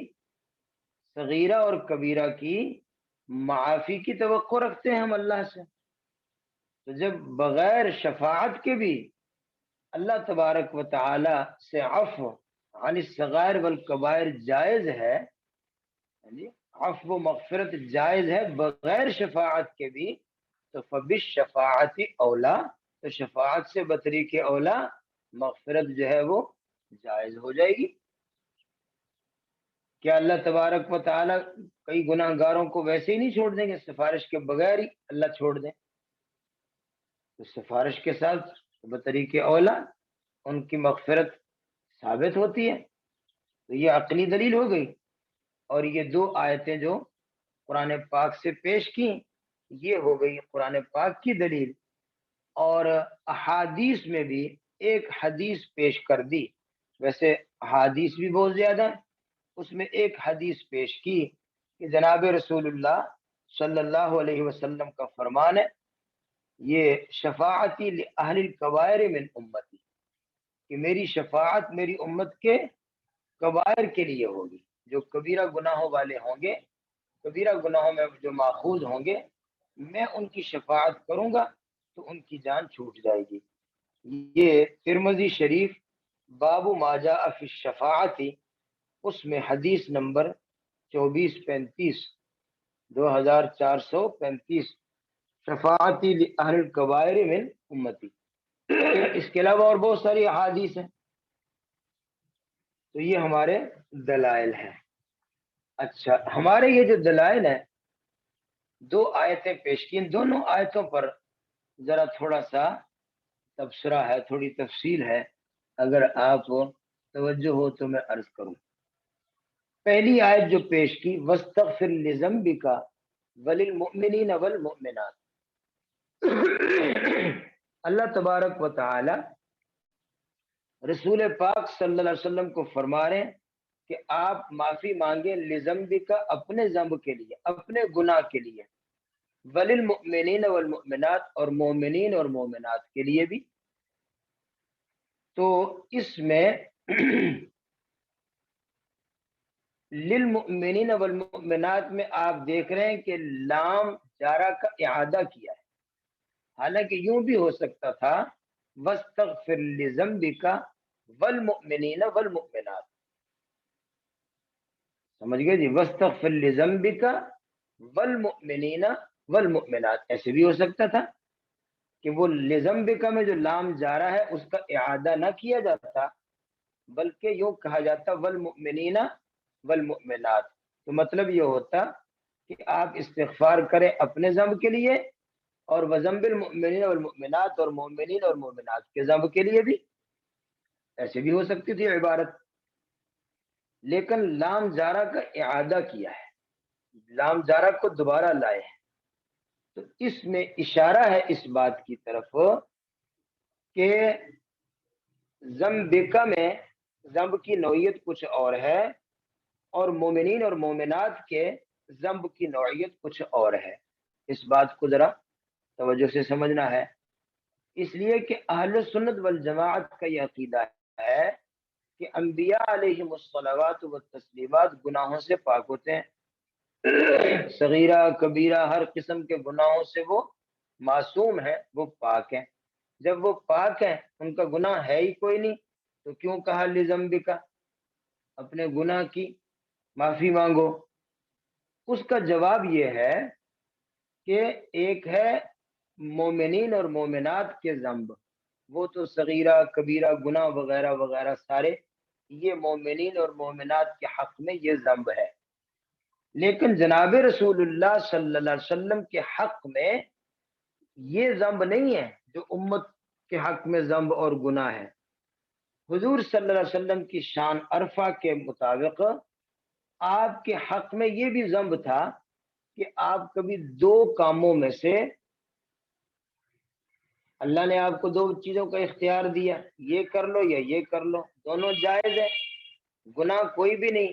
صغیرہ اور کبیرہ کی معافی کی توقع رکھتے ہیں ہم اللہ سے۔ تو جب بغیر شفاعت کے بھی اللہ تبارک و تعالی سے عفو عن الصغائر والکبائر جائز ہے، عفو و مغفرت جائز ہے بغیر شفاعت کے بھی، تو فبالشفاعت اولا، تو شفاعت سے بطریق اولا مغفرت جو ہے وہ جائز ہو جائے گی۔ کیا اللہ تبارک و تعالی کئی گناہ گاروں کو ویسے ہی نہیں چھوڑ دیں گے، سفارش کے بغیر ہی اللہ چھوڑ دیں؟ تو سفارش کے ساتھ بطریق اولا ان کی مغفرت ثابت ہوتی ہے۔ تو یہ عقلی دلیل ہو گئی، اور یہ 2 آیتیں جو قرآن پاک سے پیش کی یہ ہو گئی قرآن پاک کی دلیل۔ اور احادیث میں بھی ایک حدیث پیش کر دی، ویسے احادیث بھی بہت زیادہ ہیں، اس میں ایک حدیث پیش کی کہ جناب رسول اللہ صلی اللہ علیہ وسلم کا فرمان ہے، یہ شفاعتی لأہل الکبائر من امتی، کہ میری شفاعت میری امت کے کبائر کے لیے ہوگی، جو کبیرہ گناہوں والے ہوں گے، کبیرہ گناہوں میں جو ماخوذ ہوں گے، میں ان کی شفاعت کروں گا تو ان کی جان چھوٹ جائے گی۔ یہ ترمذی شریف باب ما جاء فی الشفاعت، اس میں حدیث نمبر 2435 2435 شفاعتی لأہل الکبائر من امتی۔ اس کے علاوہ اور بہت ساری احادیث ہیں۔ تو یہ ہمارے دلائل ہیں۔ اچھا، ہمارے یہ جو دلائل ہیں 2 آیتیں پیش کی، ان دونوں آیتوں پر ذرا تھوڑا سا تبصرہ ہے، تھوڑی تفصیل ہے، اگر آپ توجہ ہو تو میں عرض کروں۔ پہلی آیت جو پیش کی وَاسْتَغْفِرْ لِذَنْبِكَ وَلِلْمُؤْمِنِينَ وَالْمُؤْمِنَاتِ، اللہ تبارک و تعالی رسول پاک صلی اللہ علیہ وسلم کو فرما رہے ہیں کہ آپ معافی مانگیں لذنبک، اپنے ذنب کے لیے، اپنے گناہ کے لیے، وللمؤمنین والمؤمنات، اور مومنین اور مومنات کے لیے بھی۔ تو اس میں للمؤمنین والمؤمنات میں آپ دیکھ رہے ہیں کہ لام جارہ کا اعادہ کیا ہے، حالانکہ یوں بھی ہو سکتا تھا وَاسْتَغْفِرْ لِذَنْبِكَ وَالْمُؤْمِنِينَ وَالْمُؤْمِنَاتِ، سمجھ گئے جی، وَاسْتَغْفِرْ لِذَنْبِكَ وَالْمُؤْمِنِينَ وَالْمُؤْمِنَاتِ، ایسے بھی ہو سکتا تھا کہ وہ لِذَنْبِكَ میں جو لام جارہ ہے اس کا اعادہ نہ کیا جاتا، بلکہ یوں کہا جاتا والمؤمنین والمؤمنات، تو مطلب یہ ہوتا کہ آپ استغفار کریں اپنے ذنب کے لیے اور وذنب المؤمنین والمؤمنات، اور مومنین اور مومنات کے ذنب کے لیے بھی، ایسے بھی ہو سکتی تھی عبارت، لیکن لام جارہ کا اعادہ کیا ہے، لام جارہ کو دوبارہ لائے ہیں، تو اس میں اشارہ ہے اس بات کی طرف کہ ذنبکا میں ذنب کی نوعیت کچھ اور ہے، اور مومنین اور مومنات کے ذنب کی نوعیت کچھ اور ہے، اس بات کو ذرا توجہ سے سمجھنا ہے، اس لیے کہ اہل سنت والجماعت کا یہ عقیدہ ہے کہ انبیاء علیہم الصلوات والتسلیمات گناہوں سے پاک ہوتے ہیں، صغیرہ کبیرہ ہر قسم کے گناہوں سے وہ معصوم ہیں، وہ پاک ہیں، جب وہ پاک ہیں ان کا گناہ ہے ہی کوئی نہیں، تو کیوں کہا لذنبک، اپنے گناہ کی معافی مانگو؟ اس کا جواب یہ ہے کہ ایک ہے مومنین اور مومنات کے ذنب، وہ تو صغیرہ کبیرہ گناہ وغیرہ وغیرہ سارے یہ مومنین اور مومنات کے حق میں یہ ذنب ہے، لیکن جناب رسول اللہ صلی اللہ علیہ وسلم کے حق میں یہ ذنب نہیں ہے جو امت کے حق میں ذنب اور گناہ ہے۔ حضور صلی اللہ علیہ وسلم کی شان عرفہ کے مطابق آپ کے حق میں یہ بھی ذنب تھا کہ آپ کبھی دو کاموں میں سے، اللہ نے آپ کو دو چیزوں کا اختیار دیا، یہ کر لو یا یہ کر لو، دونوں جائز ہے، گناہ کوئی بھی نہیں،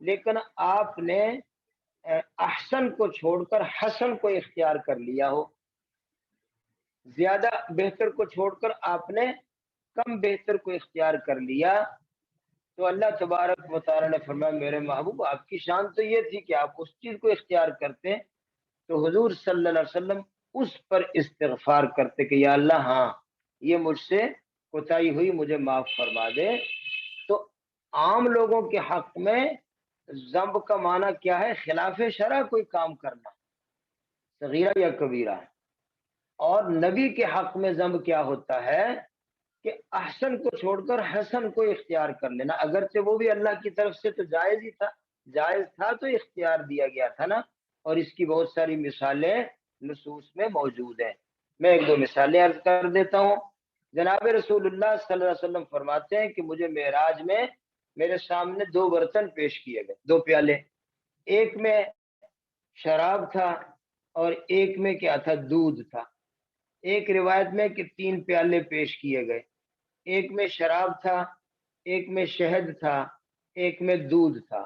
لیکن آپ نے احسن کو چھوڑ کر حسن کو اختیار کر لیا ہو، زیادہ بہتر کو چھوڑ کر آپ نے کم بہتر کو اختیار کر لیا، تو اللہ تبارک و تعالی نے فرمایا میرے محبوب آپ کی شان تو یہ تھی کہ آپ اس چیز کو اختیار کرتے، تو حضور صلی اللہ علیہ وسلم اس پر استغفار کرتے کہ یا اللہ ہاں یہ مجھ سے کوتاہی ہوئی، مجھے معاف فرما دے۔ تو عام لوگوں کے حق میں ذنب کا معنی کیا ہے؟ خلاف شرع کوئی کام کرنا، صغیرہ یا کبیرہ، اور نبی کے حق میں ذنب کیا ہوتا ہے کہ احسن کو چھوڑ کر حسن کو اختیار کر لینا، اگرچہ وہ بھی اللہ کی طرف سے تو جائز ہی تھا، جائز تھا تو اختیار دیا گیا تھا نا، اور اس کی بہت ساری مثالیں نصوص میں موجود ہیں، میں ایک دو مثالیں عرض کر دیتا ہوں۔ جناب رسول اللہ صلی اللہ علیہ وسلم فرماتے ہیں کہ مجھے معراج میں میرے سامنے دو برتن پیش کیے گئے، دو پیالے، ایک میں شراب تھا اور ایک میں کیا تھا؟ دودھ تھا، ایک روایت میں کہ تین پیالے پیش کیے گئے، ایک میں شراب تھا، ایک میں شہد تھا، ایک میں دودھ تھا،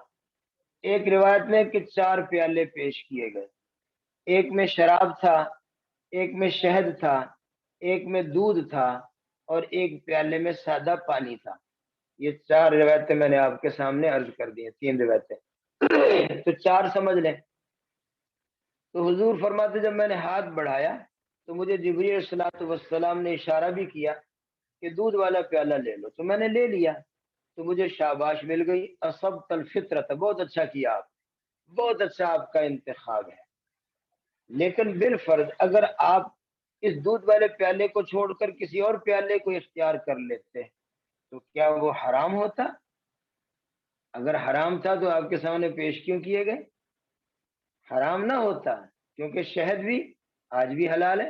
ایک روایت میں کہ چار پیالے پیش کیے گئے، ایک میں شراب تھا، ایک میں شہد تھا، ایک میں دودھ تھا، اور ایک پیالے میں سادہ پانی تھا۔ یہ چار روایتیں میں نے آپ کے سامنے عرض کر دی ہیں، تین روایتیں تو چار سمجھ لیں۔ تو حضور فرماتے جب میں نے ہاتھ بڑھایا تو مجھے جبریل علیہ الصلوۃ والسلام نے اشارہ بھی کیا کہ دودھ والا پیالہ لے لو، تو میں نے لے لیا، تو مجھے شاباش مل گئی، اصبت الفطرت، بہت اچھا کیا آپ، بہت اچھا آپ کا انتخاب ہے۔ لیکن بالفرض اگر آپ اس دودھ والے پیالے کو چھوڑ کر کسی اور پیالے کو اختیار کر لیتے تو کیا وہ حرام ہوتا؟ اگر حرام تھا تو آپ کے سامنے پیش کیوں کیے گئے؟ حرام نہ ہوتا، کیونکہ شہد بھی آج بھی حلال ہے،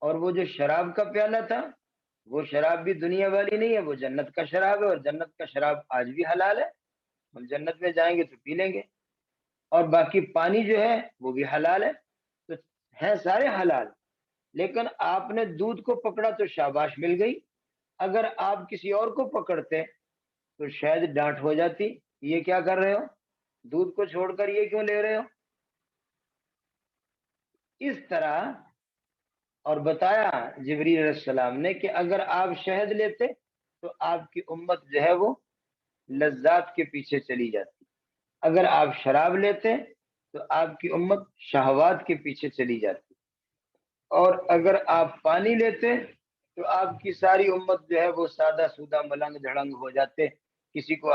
اور وہ جو شراب کا پیالہ تھا وہ شراب بھی دنیا والی نہیں ہے، وہ جنت کا شراب ہے، اور جنت کا شراب آج بھی حلال ہے، ہم جنت میں جائیں گے تو پی لیں گے، اور باقی پانی جو ہے وہ بھی حلال ہے، تو ہیں سارے حلال، لیکن آپ نے دودھ کو پکڑا تو شاباش مل گئی، اگر آپ کسی اور کو پکڑتے تو شاید ڈانٹ ہو جاتی، یہ کیا کر رہے ہو، دودھ کو چھوڑ کر یہ کیوں لے رہے ہو؟ اس طرح اور بتایا جبریل علیہ السلام نے کہ اگر آپ شہد لیتے تو آپ کی امت جو ہے وہ لذات کے پیچھے چلی جاتی، اگر آپ شراب لیتے تو آپ کی امت شہوات کے پیچھے چلی جاتی، اور اگر آپ پانی لیتے تو آپ کی ساری امت جو ہے وہ سادہ سودہ ملنگ دھڑنگ ہو جاتے، کسی کو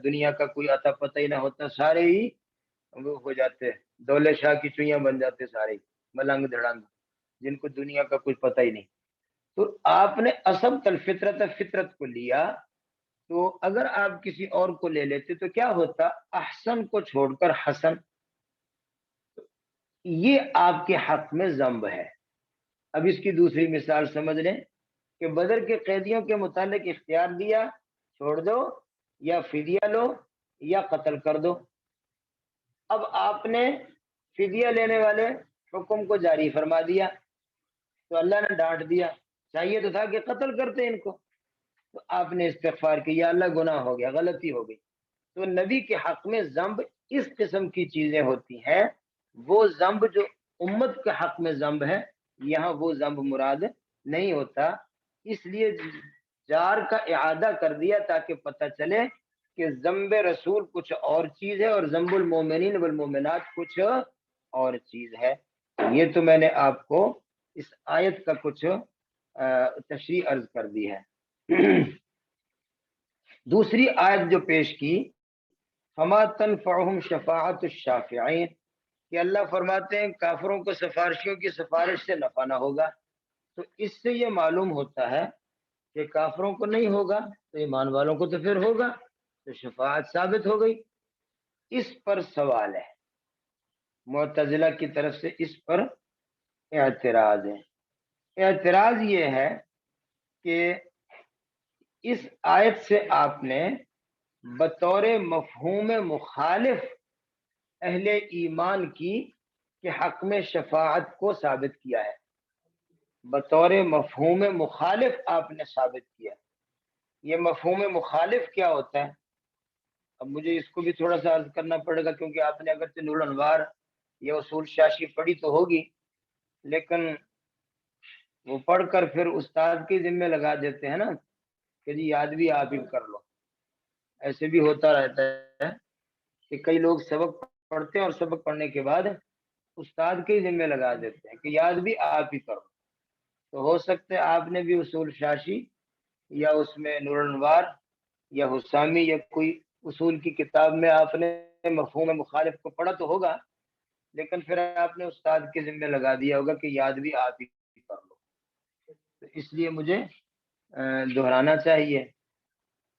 دنیا کا کوئی عطا پتہ ہی نہ ہوتا، سارے ہی وہ ہو جاتے، دولت شاہ کی چوئیاں بن جاتے، سارے ملنگ دھڑنگ جن کو دنیا کا کچھ پتہ ہی نہیں۔ تو آپ نے اصبت الفطرت، فطرت کو لیا، تو اگر آپ کسی اور کو لے لیتے تو کیا ہوتا؟ احسن کو چھوڑ کر حسن، یہ آپ کے حق میں ذنب ہے۔ اب اس کی دوسری مثال سمجھ لیں کہ بدر کے قیدیوں کے متعلق اختیار دیا، چھوڑ دو یا فدیہ لو یا قتل کر دو۔ اب آپ نے فدیہ لینے والے حکم کو جاری فرما دیا تو اللہ نے ڈانٹ دیا، چاہیے تو تھا کہ قتل کرتے ان کو، تو آپ نے استغفار کیا، اللہ گناہ ہو گیا، غلطی ہو گئی۔ تو نبی کے حق میں ذنب اس قسم کی چیزیں ہوتی ہیں، وہ ذنب جو امت کے حق میں ذنب ہے، یہاں وہ ذنب مراد نہیں ہوتا۔ اس لیے جار کا اعادہ کر دیا تاکہ پتہ چلے کہ ذنب رسول کچھ اور چیز ہے اور ذنب المومنین والمومنات کچھ اور چیز ہے۔ یہ تو میں نے آپ کو اس آیت کا کچھ تشریح عرض کر دی ہے۔ دوسری آیت جو پیش کی، فما تنفعهم شفاعت الشافعین، کہ اللہ فرماتے ہیں کافروں کو سفارشیوں کی سفارش سے نفع نہ ہوگا، تو اس سے یہ معلوم ہوتا ہے کہ کافروں کو نہیں ہوگا تو ایمان والوں کو تو پھر ہوگا، تو شفاعت ثابت ہو گئی۔ اس پر سوال ہے، معتزلہ کی طرف سے اس پر اعتراض ہے۔ اعتراض یہ ہے کہ اس آیت سے آپ نے بطور مفہوم مخالف اہل ایمان کی کہ حق میں شفاعت کو ثابت کیا ہے، بطور مفہوم مخالف آپ نے ثابت کیا۔ یہ مفہوم مخالف کیا ہوتا ہے؟ اب مجھے اس کو بھی تھوڑا سا عرض کرنا پڑے گا، کیونکہ آپ نے اگرچہ نور الانوار یا اصول شاشی پڑھی تو ہوگی، لیکن وہ پڑھ کر پھر استاد کے ذمے لگا دیتے ہیں نا کہ جی یاد بھی آپ ہی کر لو۔ ایسے بھی ہوتا رہتا ہے کہ کئی لوگ سبق پڑھتے ہیں اور سبق پڑھنے کے بعد استاد کے ذمے لگا دیتے ہیں کہ یاد بھی آپ ہی کرو۔ تو ہو سکتا ہے آپ نے بھی اصول شاشی یا اس میں نور الانوار یا حسامی یا کوئی اصول کی کتاب میں آپ نے مفہوم مخالف کو پڑھا تو ہوگا، لیکن پھر آپ نے استاد کے ذمے لگا دیا ہوگا کہ یاد بھی آپ ہی کر لو۔ تو اس لیے مجھے دہرانا چاہیے۔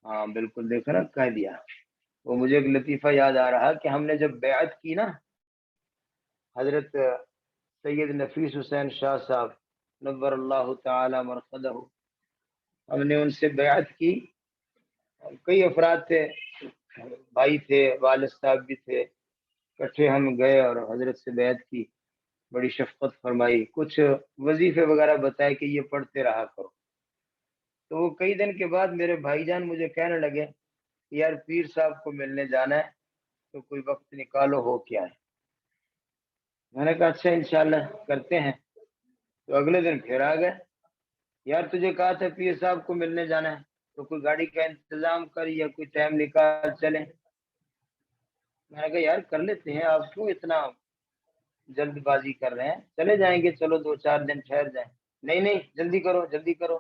ہاں بالکل، دیکھا نا کہہ دیا۔ وہ مجھے ایک لطیفہ یاد آ رہا کہ ہم نے جب بیعت کی نا حضرت سید نفیس حسین شاہ صاحب نور اللہ تعالی مرقدہ، ہم نے ان سے بیعت کی، کئی افراد تھے، بھائی تھے، والد صاحب بھی تھے، اکٹھے ہم گئے اور حضرت سے بیعت کی، بڑی شفقت فرمائی، کچھ وظیفے وغیرہ بتائے کہ یہ پڑھتے رہا کرو۔ تو وہ کئی دن کے بعد میرے بھائی جان مجھے کہنے لگے یار پیر صاحب کو ملنے جانا ہے تو کوئی وقت نکالو، ہو کیا ہے؟ میں نے کہا اچھا انشاءاللہ کرتے ہیں۔ تو اگلے دن پھر آ گئے، یار تجھے کہا تھا پیر صاحب کو ملنے جانا ہے تو کوئی گاڑی کا انتظام کر یا کوئی ٹائم نکال چلے۔ میں نے کہا یار کر لیتے ہیں، آپ کیوں اتنا جلد بازی کر رہے ہیں، چلے جائیں گے، چلو 2-4 دن ٹھہر جائیں۔ نہیں نہیں جلدی کرو جلدی کرو۔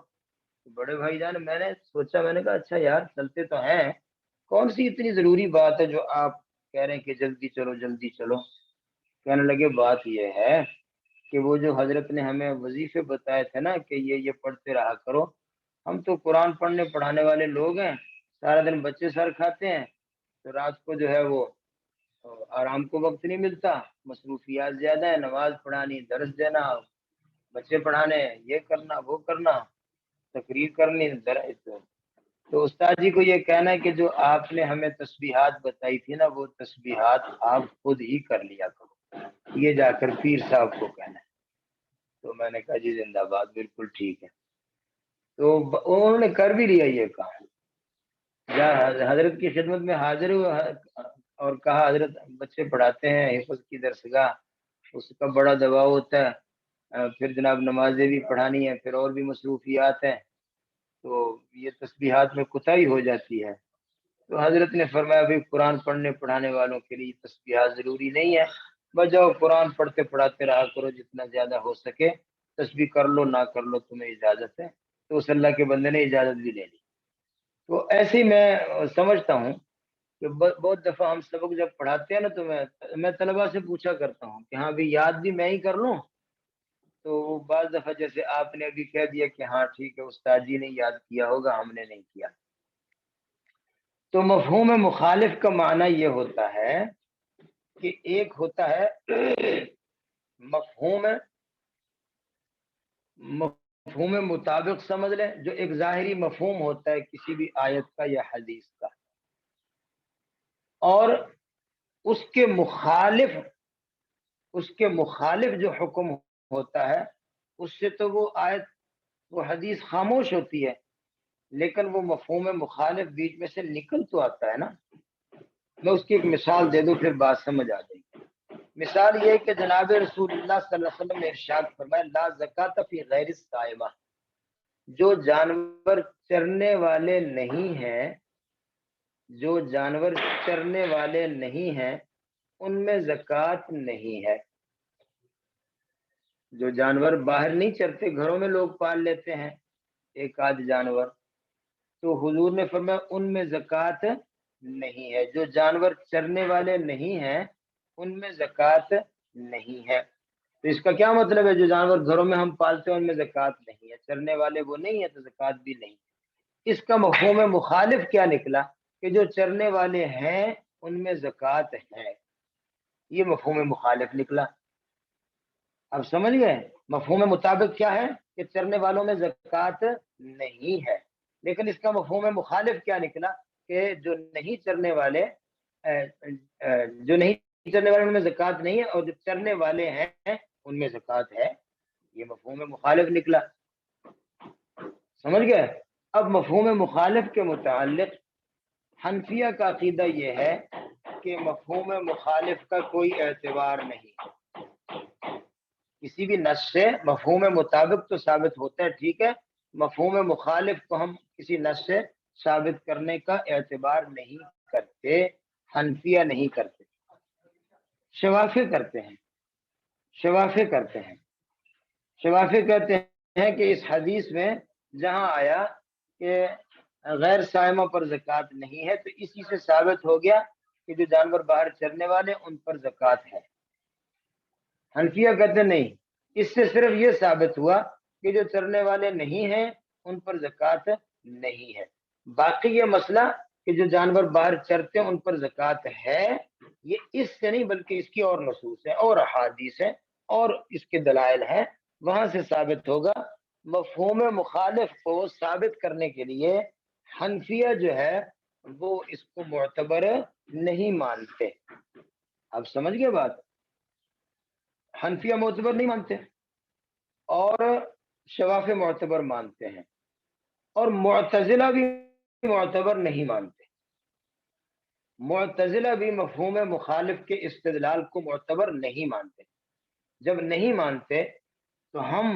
بڑے بھائی جان میں نے سوچا، میں نے کہا اچھا یار چلتے تو ہیں، کون سی اتنی ضروری بات ہے جو آپ کہہ رہے ہیں کہ جلدی چلو جلدی چلو؟ کہنے لگے بات یہ ہے کہ وہ جو حضرت نے ہمیں وظیفے بتائے تھے نا کہ یہ پڑھتے رہا کرو، ہم تو قرآن پڑھنے پڑھانے والے لوگ ہیں، سارا دن بچے سر کھاتے ہیں، تو رات کو جو ہے وہ آرام کو وقت نہیں ملتا، مصروفیات زیادہ ہیں، نماز پڑھانی، درس دینا، بچے پڑھانے، یہ کرنا وہ کرنا، تقریر کرنی، تو استاد جی کو یہ کہنا ہے کہ جو آپ نے ہمیں تسبیحات بتائی تھی نا وہ تسبیحات آپ خود ہی کر لیا کرو، یہ جا کر پیر صاحب کو کہنا ہے۔ تو میں نے کہا جی زندہ باد، بالکل ٹھیک ہے۔ تو انہوں نے کر بھی لیا یہ کام، حضرت کی خدمت میں حاضر ہوا اور کہا حضرت بچے پڑھاتے ہیں حفظ کی درسگاہ، اس کا بڑا دباؤ ہوتا ہے، پھر جناب نمازیں بھی پڑھانی ہیں، پھر اور بھی مصروفیات ہیں، تو یہ تسبیحات میں کوتاہی ہو جاتی ہے۔ تو حضرت نے فرمایا بھی قرآن پڑھنے پڑھانے والوں کے لیے تسبیحات ضروری نہیں ہے، بجاؤ قرآن پڑھتے پڑھاتے رہا کرو، جتنا زیادہ ہو سکے تسبیح کر لو نہ کر لو تمہیں اجازت ہے۔ تو اس اللہ کے بندے نے اجازت بھی لے لی۔ تو ایسے ہی میں سمجھتا ہوں کہ بہت دفعہ ہم سبق جب پڑھاتے ہیں نا، تو میں طلبا سے پوچھا کرتا ہوں کہ ہاں بھی یاد بھی میں ہی کر لوں، تو بعض دفعہ جیسے آپ نے ابھی کہہ دیا کہ ہاں ٹھیک ہے استاد جی نے یاد کیا ہوگا، ہم نے نہیں کیا۔ تو مفہوم مخالف کا معنی یہ ہوتا ہے کہ ایک ہوتا ہے مفہوم مطابق سمجھ لیں، جو ایک ظاہری مفہوم ہوتا ہے کسی بھی آیت کا یا حدیث کا، اور اس کے مخالف جو حکم ہوتا ہے، اس سے تو وہ آیت وہ حدیث خاموش ہوتی ہے، لیکن وہ مفہوم مخالف بیچ میں سے نکل تو آتا ہے نا۔ میں اس کی ایک مثال دے دوں پھر بات سمجھ آ جائے گی۔ مثال یہ ہے کہ جناب رسول اللہ صلی اللہ علیہ وسلم نے ارشاد فرمایا لا زکات فی غیر الصائمہ، جو جانور چرنے والے نہیں ہیں، جو جانور چرنے والے نہیں ہیں ان میں زکوٰۃ نہیں ہے۔ جو جانور باہر نہیں چرتے، گھروں میں لوگ پال لیتے ہیں ایک آدھ جانور، تو حضور نے فرمایا ان میں زکوٰۃ نہیں ہے۔ جو جانور چرنے والے نہیں ہیں ان میں زکوٰۃ نہیں ہے۔ تو اس کا کیا مطلب ہے؟ جو جانور گھروں میں ہم پالتے ہیں ان میں زکوٰۃ نہیں ہے، چرنے والے وہ نہیں ہے تو زکوٰۃ بھی نہیں۔ اس کا مفہوم مخالف کیا نکلا کہ جو چرنے والے ہیں ان میں زکوٰۃ ہے، یہ مفہوم مخالف نکلا۔ اب سمجھ گئے؟ مفہوم مطابق کیا ہے کہ چرنے والوں میں زکوٰۃ نہیں ہے، لیکن اس کا مفہوم مخالف کیا نکلا کہ جو نہیں چرنے والے ان میں زکوٰۃ نہیں ہے، اور جو چرنے والے ہیں ان میں زکوٰۃ ہے، یہ مفہوم مخالف نکلا۔ سمجھ گئے؟ اب مفہوم مخالف کے متعلق حنفیہ کا عقیدہ یہ ہے کہ مفہوم مخالف کا کوئی اعتبار نہیں، کسی بھی نص سے مفہوم مطابق تو ثابت ہوتا ہے، ٹھیک ہے، مفہوم مخالف کو ہم کسی نص سے ثابت کرنے کا اعتبار نہیں کرتے، حنفیہ نہیں کرتے، شوافی کرتے ہیں۔ شوافی کہتے ہیں کہ اس حدیث میں جہاں آیا کہ غیر صائمہ پر زکوٰۃ نہیں ہے، تو اسی سے ثابت ہو گیا کہ جو جانور باہر چرنے والے ان پر زکوٰۃ ہے۔ حنفیہ کہتے نہیں، اس سے صرف یہ ثابت ہوا کہ جو چرنے والے نہیں ہیں ان پر زکوٰۃ نہیں ہے۔ باقی یہ مسئلہ کہ جو جانور باہر چرتے ہیں ان پر زکوٰۃ ہے، یہ اس سے نہیں بلکہ اس کی اور نصوص ہیں اور احادیث ہیں اور اس کے دلائل ہیں، وہاں سے ثابت ہوگا۔ مفہوم مخالف کو ثابت کرنے کے لیے حنفیہ جو ہے وہ اس کو معتبر نہیں مانتے۔ اب سمجھ گئے بات؟ حنفیہ معتبر نہیں مانتے اور شوافی معتبر مانتے ہیں، اور معتزلہ بھی معتبر نہیں مانتے۔ معتزلہ بھی مفہوم مخالف کے استدلال کو معتبر نہیں مانتے۔ جب نہیں مانتے تو ہم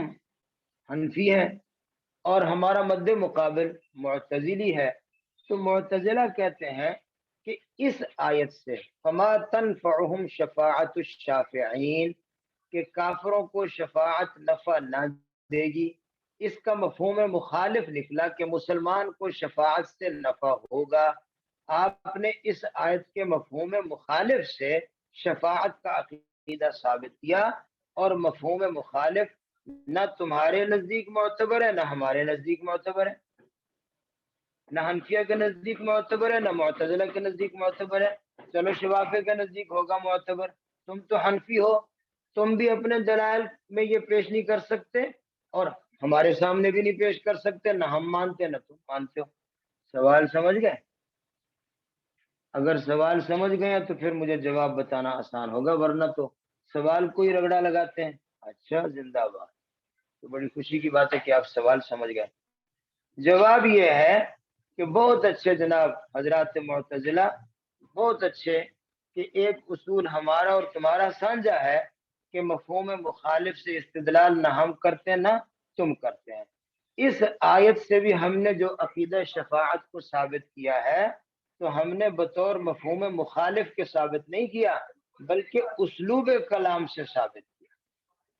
حنفی ہیں اور ہمارا مد مقابل معتزلی ہے، تو معتزلہ کہتے ہیں کہ اس آیت سے فما تنفعهم شفاعت الشافعین، کہ کافروں کو شفاعت نفع نہ دے گی، اس کا مفہوم مخالف نکلا کہ مسلمان کو شفاعت سے نفع ہوگا۔ آپ نے اس آیت کے مفہوم مخالف سے شفاعت کا عقیدہ ثابت کیا، اور مفہوم مخالف نہ تمہارے نزدیک معتبر ہے نہ ہمارے نزدیک معتبر ہے، نہ حنفیہ کے نزدیک معتبر ہے نہ معتزلہ کے نزدیک معتبر ہے۔ چلو شوافی کے نزدیک ہوگا معتبر، تم تو حنفی ہو، تم بھی اپنے دلائل میں یہ پیش نہیں کر سکتے اور ہمارے سامنے بھی نہیں پیش کر سکتے، نہ ہم مانتے نہ تم مانتے ہو۔ سوال سمجھ گئے؟ اگر سوال سمجھ گئے تو پھر مجھے جواب بتانا آسان ہوگا، ورنہ تو سوال کو ہی رگڑا لگاتے ہیں۔ اچھا، زندہ باد، تو بڑی خوشی کی بات ہے کہ آپ سوال سمجھ گئے۔ جواب یہ ہے کہ بہت اچھے جناب حضرات معتزلہ، بہت اچھے، کہ ایک اصول ہمارا اور تمہارا سانجھا ہے کہ مفہوم مخالف سے استدلال نہ ہم کرتے نہ تم کرتے ہیں۔ اس آیت سے بھی ہم نے جو عقیدہ شفاعت کو ثابت کیا ہے تو ہم نے بطور مفہوم مخالف کے ثابت نہیں کیا، بلکہ اسلوب کلام سے ثابت کیا۔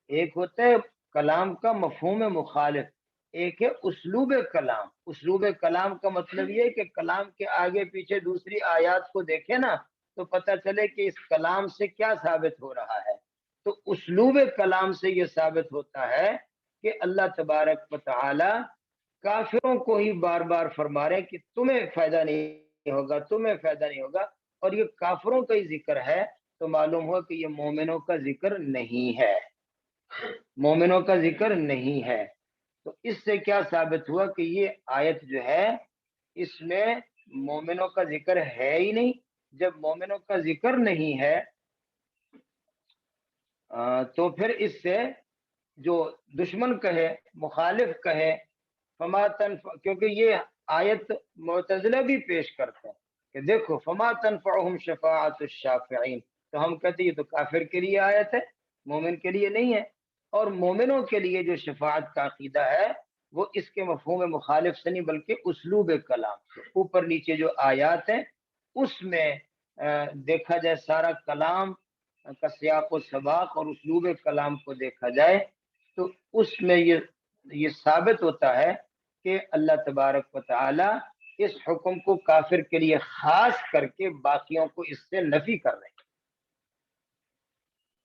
ایک ہوتا ہے کلام کا مفہوم مخالف، ایک ہے اسلوب کلام۔ اسلوب کلام کا مطلب یہ ہے کہ کلام کے آگے پیچھے دوسری آیات کو دیکھیں نا تو پتہ چلے کہ اس کلام سے کیا ثابت ہو رہا ہے۔ تو اسلوب کلام سے یہ ثابت ہوتا ہے کہ اللہ تبارک و تعالی کافروں کو ہی بار بار فرما رہے ہیں کہ تمہیں فائدہ نہیں ہوگا، تمہیں فائدہ نہیں ہوگا، اور یہ کافروں کا ہی ذکر ہے تو معلوم ہوا کہ یہ مومنوں کا ذکر نہیں ہے، مومنوں کا ذکر نہیں ہے۔ تو اس سے کیا ثابت ہوا کہ یہ آیت جو ہے اس میں مومنوں کا ذکر ہے ہی نہیں۔ جب مومنوں کا ذکر نہیں ہے تو پھر اس سے جو دشمن کہے، مخالف کہے، فما تنفع، کیونکہ یہ آیت معتزلہ بھی پیش کرتے ہیں کہ دیکھو فما تنفعهم شفاعت الشافعین، تو ہم کہتے ہیں یہ تو کافر کے لیے آیت ہے، مومن کے لیے نہیں ہے۔ اور مومنوں کے لیے جو شفاعت کا عقیدہ ہے وہ اس کے مفہوم مخالف سے نہیں بلکہ اسلوب کلام سے۔ اوپر نیچے جو آیات ہیں اس میں دیکھا جائے سارا کلام کا سیاق و سباق اور اسلوب کلام کو دیکھا جائے تو اس میں یہ ثابت ہوتا ہے کہ اللہ تبارک و تعالی اس حکم کو کافر کے لیے خاص کر کے باقیوں کو اس سے نفی کر رہے ہیں۔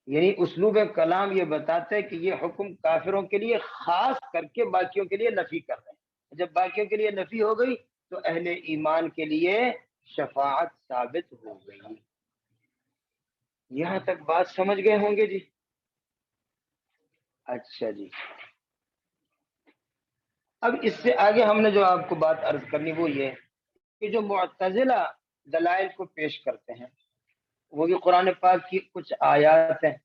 یعنی اسلوب کلام یہ بتاتا ہے کہ یہ حکم کافروں کے لیے خاص کر کے باقیوں کے لیے نفی کر رہے ہیں۔ جب باقیوں کے لیے نفی ہو گئی تو اہل ایمان کے لیے شفاعت ثابت ہو گئی۔ یہاں تک بات سمجھ گئے ہوں گے جی؟ اچھا جی، اب اس سے آگے ہم نے جو آپ کو بات عرض کرنی وہ یہ کہ جو معتزلہ دلائل کو پیش کرتے ہیں وہ بھی قرآن پاک کی کچھ آیات ہیں۔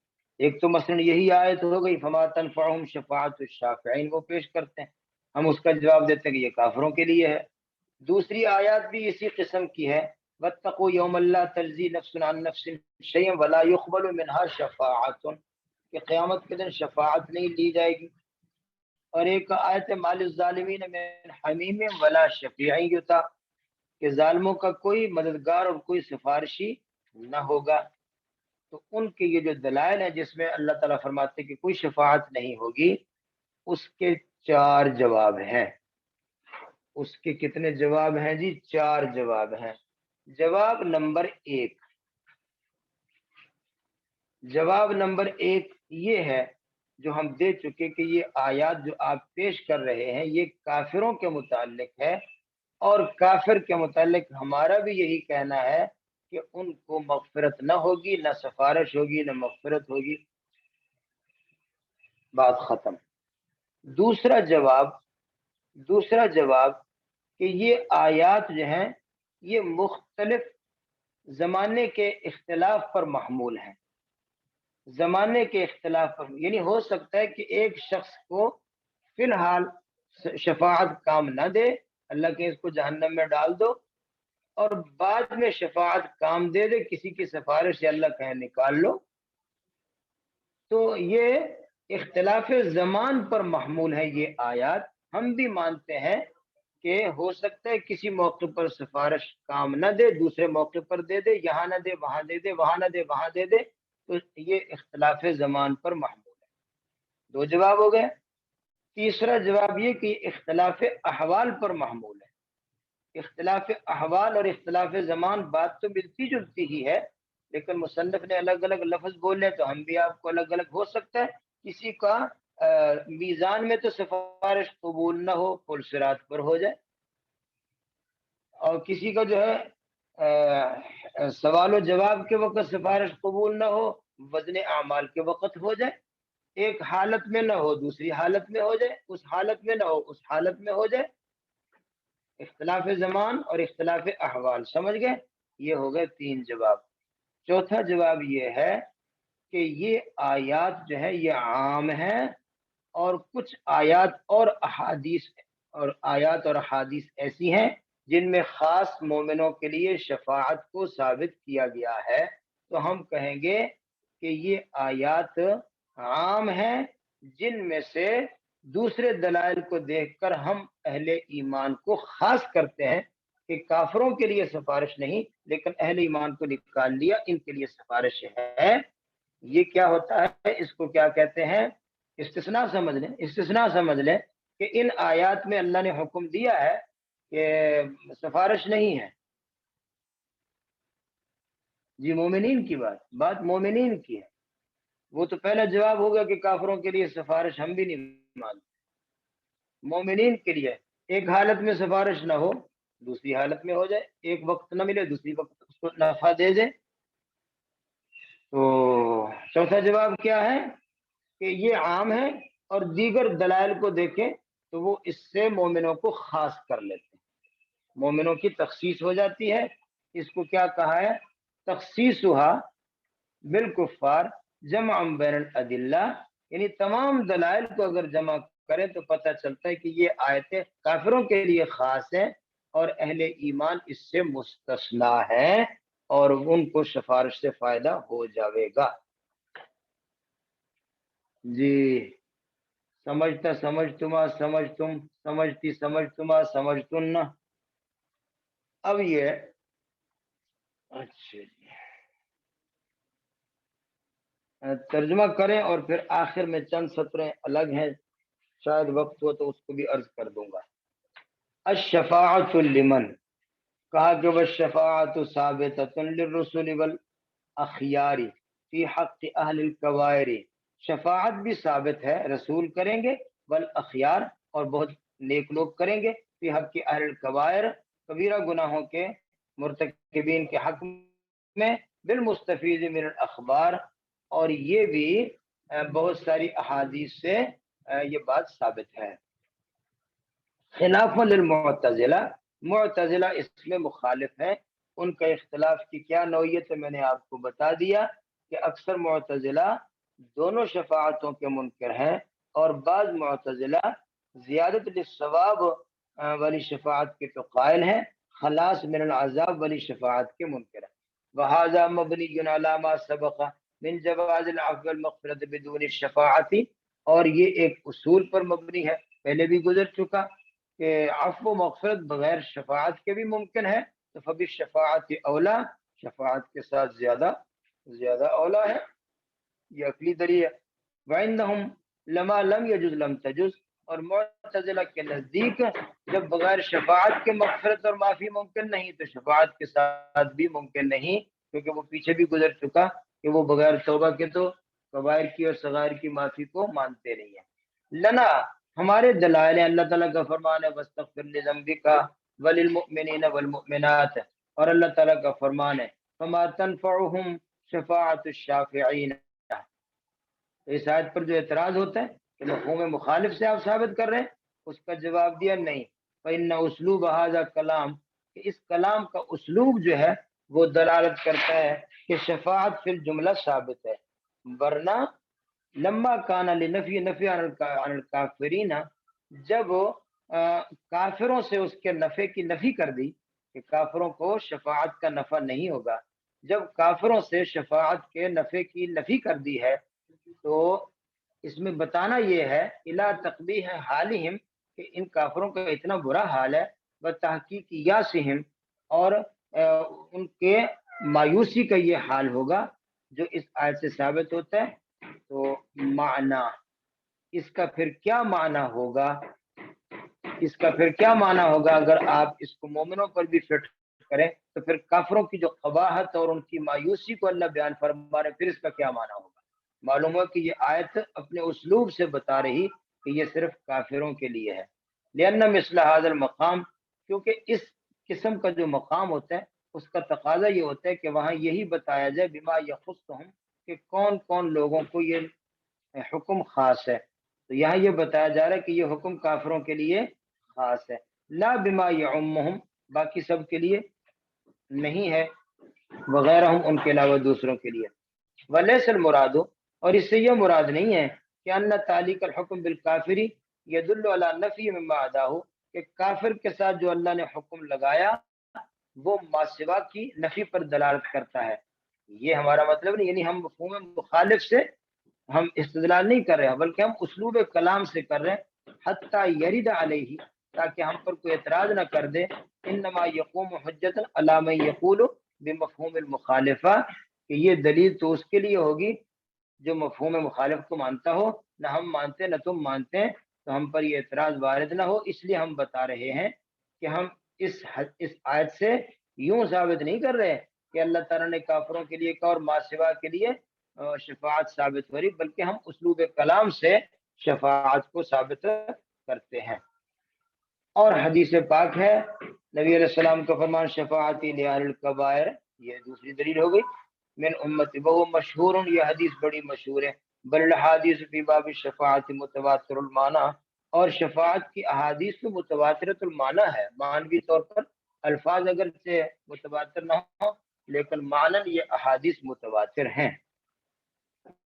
ایک تو مثلا یہی آیت ہو گئی فما تنفعهم شفاعت الشافعین، وہ پیش کرتے ہیں، ہم اس کا جواب دیتے ہیں کہ یہ کافروں کے لیے ہے۔ دوسری آیات بھی اسی قسم کی ہے، واتقوا یوم لا تجزی نفس عن نفس شیئا ولا يقبل منها شفاعت، کہ قیامت کے دن شفاعت نہیں لی جائے گی۔ اور ایک آیت مال الظالمین من حمیم ولا شفیع یطاع، کہ ظالموں کا کوئی مددگار اور کوئی سفارشی نہ ہوگا۔ تو ان کے یہ جو دلائل ہیں جس میں اللہ تعالیٰ فرماتے ہیں کہ کوئی شفاعت نہیں ہوگی، اس کے 4 جواب ہیں۔ اس کے کتنے جواب ہیں جی؟ 4 جواب ہیں۔ جواب نمبر 1، جواب نمبر 1 یہ ہے جو ہم دے چکے کہ یہ آیات جو آپ پیش کر رہے ہیں یہ کافروں کے متعلق ہے، اور کافر کے متعلق ہمارا بھی یہی کہنا ہے کہ ان کو مغفرت نہ ہوگی، نہ سفارش ہوگی، نہ مغفرت ہوگی، بات ختم۔ دوسرا جواب کہ یہ آیات جو ہیں یہ مختلف زمانے کے اختلاف پر محمول ہیں، زمانے کے اختلاف پر، یعنی ہو سکتا ہے کہ ایک شخص کو فی الحال شفاعت کام نہ دے، اللہ کے اس کو جہنم میں ڈال دو، اور بعد میں شفاعت کام دے دے، کسی کی سفارش سے اللہ کہے نکال لو۔ تو یہ اختلاف زمان پر محمول ہے یہ آیات۔ ہم بھی مانتے ہیں کہ ہو سکتا ہے کسی موقع پر سفارش کام نہ دے، دوسرے موقع پر دے دے، یہاں نہ دے وہاں دے دے، وہاں نہ دے وہاں دے دے، تو یہ اختلاف زمان پر محمول ہے۔ 2 جواب ہو گئے۔ تیسرا جواب یہ کہ اختلاف احوال پر محمول ہے۔ اختلاف احوال اور اختلاف زمان بات تو ملتی جلتی ہی ہے، لیکن مصنف نے الگ الگ لفظ بولے تو ہم بھی آپ کو الگ الگ ہو سکتا ہے۔ کسی کا میزان میں تو سفارش قبول نہ ہو، پل صراط پر ہو جائے، اور کسی کا جو ہے سوال و جواب کے وقت سفارش قبول نہ ہو، وزن اعمال کے وقت ہو جائے۔ ایک حالت میں نہ ہو دوسری حالت میں ہو جائے، اس حالت میں نہ ہو اس حالت میں ہو جائے۔ اختلاف زمان اور اختلاف احوال، سمجھ گئے؟ یہ ہو گئے 3 جواب۔ چوتھا جواب یہ ہے کہ یہ آیات جو ہے یہ عام ہیں، اور کچھ آیات اور احادیث ایسی ہیں جن میں خاص مومنوں کے لیے شفاعت کو ثابت کیا گیا ہے، تو ہم کہیں گے کہ یہ آیات عام ہیں جن میں سے دوسرے دلائل کو دیکھ کر ہم اہل ایمان کو خاص کرتے ہیں کہ کافروں کے لیے سفارش نہیں، لیکن اہل ایمان کو نکال لیا، ان کے لیے سفارش ہے۔ یہ کیا ہوتا ہے؟ اس کو کیا کہتے ہیں؟ استثناء سمجھ لیں، استثناء سمجھ لیں کہ ان آیات میں اللہ نے حکم دیا ہے کہ سفارش نہیں ہے۔ جی مومنین کی بات مومنین کی ہے، وہ تو پہلا جواب ہوگا کہ کافروں کے لیے سفارش ہم بھی نہیں مانتے۔ مومنین کے لیے ایک حالت میں سفارش نہ ہو، دوسری حالت میں ہو جائے، ایک وقت نہ ملے دوسری وقت اس کو نفع دے دے۔ تو چوتھا جواب کیا ہے کہ یہ عام ہے، اور دیگر دلائل کو دیکھیں تو وہ اس سے مومنوں کو خاص کر لیتے ہیں، مومنوں کی تخصیص ہو جاتی ہے۔ اس کو کیا کہا ہے؟ تخصیصها بالکفار جمع بین الادلہ، یعنی تمام دلائل کو اگر جمع کریں تو پتہ چلتا ہے کہ یہ آیتیں کافروں کے لیے خاص ہیں اور اہل ایمان اس سے مستثنا ہے، اور ان کو سفارش سے فائدہ ہو جاوے گا۔ جی سمجھتا سمجھتما سمجھتم، سمجھتی سمجھتما سمجھتن۔ اب یہ اچھا جی ترجمہ کریں اور پھر آخر میں چند سطریں الگ ہیں، شاید وقت ہو تو اس کو بھی عرض کر دوں گا۔ الشفاعت لمن، کہا کہ والشفاعت ثابتۃ للرسل والاخیار فی حق اہل الکبائر، شفاعت بھی ثابت ہے، رسول کریں گے، والاخیار اور بہت نیک لوگ کریں گے، فی حق اہل الکبائر کبیرہ گناہوں کے مرتکبین کے حق میں، بالمستفید من الاخبار، اور یہ بھی بہت ساری احادیث سے یہ بات ثابت ہے۔ خلاف للمعتزلہ، معتزلہ اس میں مخالف ہے، ان کا اختلاف کی کیا نوعیت ہے میں نے آپ کو بتا دیا کہ اکثر معتزلہ دونوں شفاعتوں کے منکر ہیں، اور بعض معتزلہ زیادت للثواب والی شفاعت کے تو قائل ہیں، خلاص من العذاب والی شفاعت کے منکر ہیں۔ وہذا مبنی علی ما سبق من جواز العفو والمغفرۃ بدون الشفاعت، اور یہ ایک اصول پر مبنی ہے، پہلے بھی گزر چکا کہ عفو و مغفرت بغیر شفاعت کے بھی ممکن ہے، تو فبی شفاعت اولا، شفاعت کے ساتھ زیادہ اولا ہے، یہ عقلی دلیل ہے۔ وعندهم لما لم یجز لم تجز، اور معتزلہ کے نزدیک جب بغیر شفاعت کے مغفرت اور معافی ممکن نہیں تو شفاعت کے ساتھ بھی ممکن نہیں، کیونکہ وہ پیچھے بھی گزر چکا کہ وہ بغیر توبہ کے تو کبائر کی اور صغائر کی معافی کو مانتے نہیں ہیں۔ لنا، ہمارے دلائل ہیں، اللہ تعالیٰ کا فرمان ہے واستغفر لذنبک وللمؤمنین والمؤمنات، اور اللہ تعالیٰ کا فرمان ہے فما تنفعهم شفاعت الشافعین۔ تو اس آیت پر جو اعتراض ہوتا ہے کہ مفہوم مخالف سے آپ ثابت کر رہے ہیں، اس کا جواب دیا نہیں، فإن اسلوب هذا کلام، کہ اس کلام کا اسلوب جو ہے وہ دلالت کرتا ہے کہ شفاعت فی الجملہ ثابت ہے، ورنہ لما کان لنفی نفی عن الکافرین، جب کافروں سے اس کے نفع کی نفی کر دی کہ کافروں کو شفاعت کا نفع نہیں ہوگا، جب کافروں سے شفاعت کے نفع کی نفی کر دی ہے تو اس میں بتانا یہ ہے الا تقبیح حالہم، کہ ان کافروں کا اتنا برا حال ہے، بتحقیق یاسہم، اور ان کے مایوسی کا یہ حال ہوگا جو اس آیت سے ثابت ہوتا ہے۔ تو معنی اس کا پھر کیا معنی ہوگا، اس کا پھر کیا معنی ہوگا اگر آپ اس کو مومنوں پر بھی فٹ کریں تو پھر کافروں کی جو قباحت اور ان کی مایوسی کو اللہ بیان فرما رہے، پھر اس کا کیا معنی ہوگا؟ معلوم ہوا کہ یہ آیت اپنے اسلوب سے بتا رہی کہ یہ صرف کافروں کے لیے ہے، لأن مثل هذا المقام، کیونکہ اس قسم کا جو مقام ہوتا ہے اس کا تقاضا یہ ہوتا ہے کہ وہاں یہی بتایا جائے بما یخصهم، کہ کون کون لوگوں کو یہ حکم خاص ہے، تو یہاں یہ بتایا جا رہا ہے کہ یہ حکم کافروں کے لیے خاص ہے، لا بما یعمهم، باقی سب کے لیے نہیں ہے، وغیرہ ان کے علاوہ دوسروں کے لیے۔ ولیس المراد، اور اس سے یہ مراد نہیں ہے کہ ان تعلیق الحکم بالکافری یدل علی نفی مما عداہ، کہ کافر کے ساتھ جو اللہ نے حکم لگایا وہ ما سوا کی نفی پر دلالت کرتا ہے، یہ ہمارا مطلب نہیں، یعنی ہم مفہوم مخالف سے ہم استدلال نہیں کر رہے ہیں بلکہ ہم اسلوب کلام سے کر رہے ہیں، حتیٰ یرد علیہ، تاکہ ہم پر کوئی اعتراض نہ کر دے، انما یقوم حجتا علی من یقول بمفہوم المخالفہ، کہ یہ دلیل تو اس کے لیے ہوگی جو مفہوم مخالف کو مانتا ہو، نہ ہم مانتے نہ تم مانتے ہیں، تو ہم پر یہ اعتراض وارد نہ ہو، اس لیے ہم بتا رہے ہیں کہ ہم اس آیت سے یوں ثابت نہیں کر رہے کہ اللہ تعالیٰ نے کافروں کے لیے اور ما سوا کے لیے شفاعت ثابت ہو رہی، بلکہ ہم اسلوب کلام سے شفاعت کو ثابت کرتے ہیں۔ اور حدیث پاک ہے نبی علیہ السلام کا فرمان شفاعتی لأہل الکبائر، یہ دوسری دلیل ہو گئی، من امتی، وہ مشہور، یہ حدیث بڑی مشہور ہے، بل الحادیث فی باب الشفاعت متواتر المعنی، اور شفاعت کی احادیث تو متواترۃ المعنی ہے، معنوی طور پر الفاظ اگرچہ متواتر نہ ہوں لیکن معنن یہ احادیث متواتر ہیں۔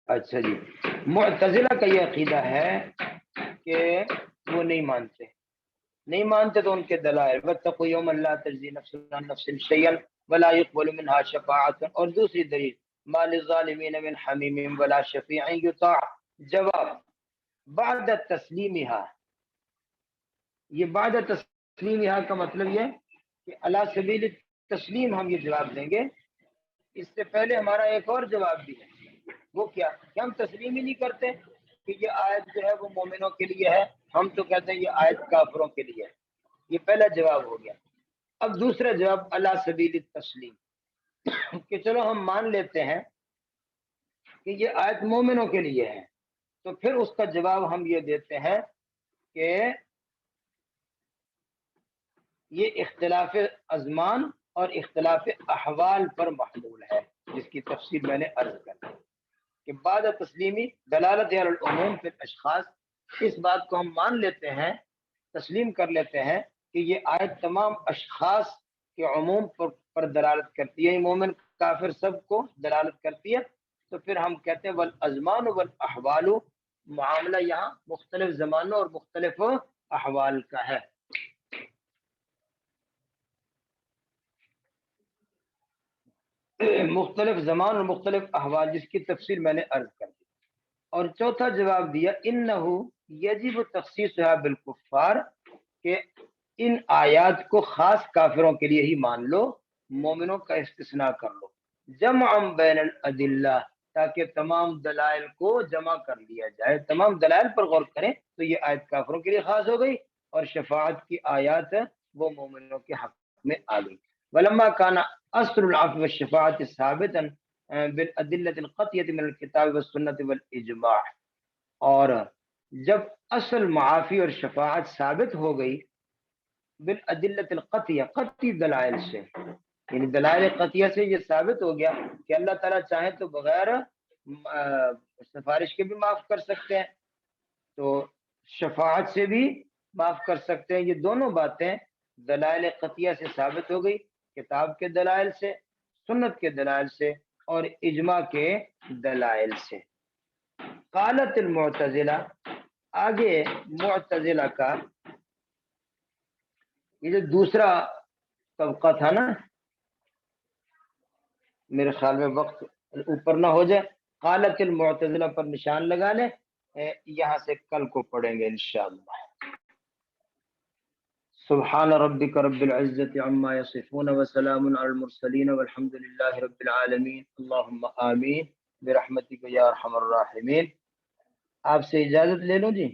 اچھا جی، معتزلہ کا یہ عقیدہ ہے کہ وہ نہیں مانتے تو ان کے دلائل، واتقوا یوما لا تجزی نفس عن نفس شیئا ولا يقبل منها شفاعت، اور دوسری دلیل ما للظالمین من حمیم ولا شفیع یطاع۔ جواب بعد تسلیمها، یہ بعد تسلیمها کا مطلب یہ کہ علی سبیل تسلیم ہم یہ جواب دیں گے، اس سے پہلے ہمارا ایک اور جواب بھی ہے، وہ کیا کہ ہم تسلیم ہی نہیں کرتے کہ یہ آیت جو ہے وہ مومنوں کے لیے ہے، ہم تو کہتے ہیں یہ آیت کافروں کے لیے ہے۔ یہ پہلا جواب ہو گیا۔ اب دوسرا جواب علی سبیل التسلیم، کہ چلو ہم مان لیتے ہیں کہ یہ آیت مومنوں کے لیے ہے، تو پھر اس کا جواب ہم یہ دیتے ہیں کہ یہ اختلاف ازمان اور اختلاف احوال پر محمول ہے، جس کی تفصیل میں نے عرض کر دی کہ بعد تسلیمی دلالت علی العموم فی الاشخاص، اس بات کو ہم مان لیتے ہیں، تسلیم کر لیتے ہیں کہ یہ آیت تمام اشخاص کے عموم پر دلالت کرتی ہے، مومن کافر سب کو دلالت کرتی ہے، تو پھر ہم کہتے ہیں والازمان والاحوال، معاملہ یہاں مختلف زمانوں اور مختلف احوال کا ہے۔ مختلف زمان اور مختلف احوال، جس کی تفصیل میں نے عرض کر دی۔ اور چوتھا جواب دیا انہو یجب تخصیصها بالکفار، کہ ان آیات کو خاص کافروں کے لیے ہی مان لو، مومنوں کا استثناء کر لو، جمعا بین الادلہ، تاکہ تمام دلائل کو جمع کر لیا جائے، تمام دلائل پر غور کریں تو یہ آیت کافروں کے لیے خاص ہو گئی اور شفاعت کی آیات وہ مومنوں کے حق میں آ گئی۔ ولما کان اصل العفو والشفاعت ثابتا بالادلۃ القطعیۃ من الکتاب والسنۃ والاجماع، اور جب اصل معافی اور شفاعت ثابت ہو گئی بالادلۃ القطعیہ، قطعی دلائل سے، یعنی دلائل قطعیہ سے یہ ثابت ہو گیا کہ اللہ تعالیٰ چاہے تو بغیر سفارش کے بھی معاف کر سکتے ہیں، تو شفاعت سے بھی معاف کر سکتے ہیں، یہ دونوں باتیں دلائل قطعیہ سے ثابت ہو گئی، کتاب کے دلائل سے، سنت کے دلائل سے اور اجماع کے دلائل سے۔ قالت المعتزلہ، آگے معتزلہ کا یہ جو دوسرا طبقہ تھا نا، میرے خیال میں وقت اوپر نہ ہو جائے، قالت المعتزلہ پر نشان لگا لیں، یہاں سے کل کو پڑھیں گے انشاءاللہ۔ سبحان ربک رب العزت عما یصفون وسلام علی المرسلین والحمد للہ رب العالمین، اللہم آمین برحمتک یا ارحم الراحمین۔ آپ سے اجازت لے لوں جی؟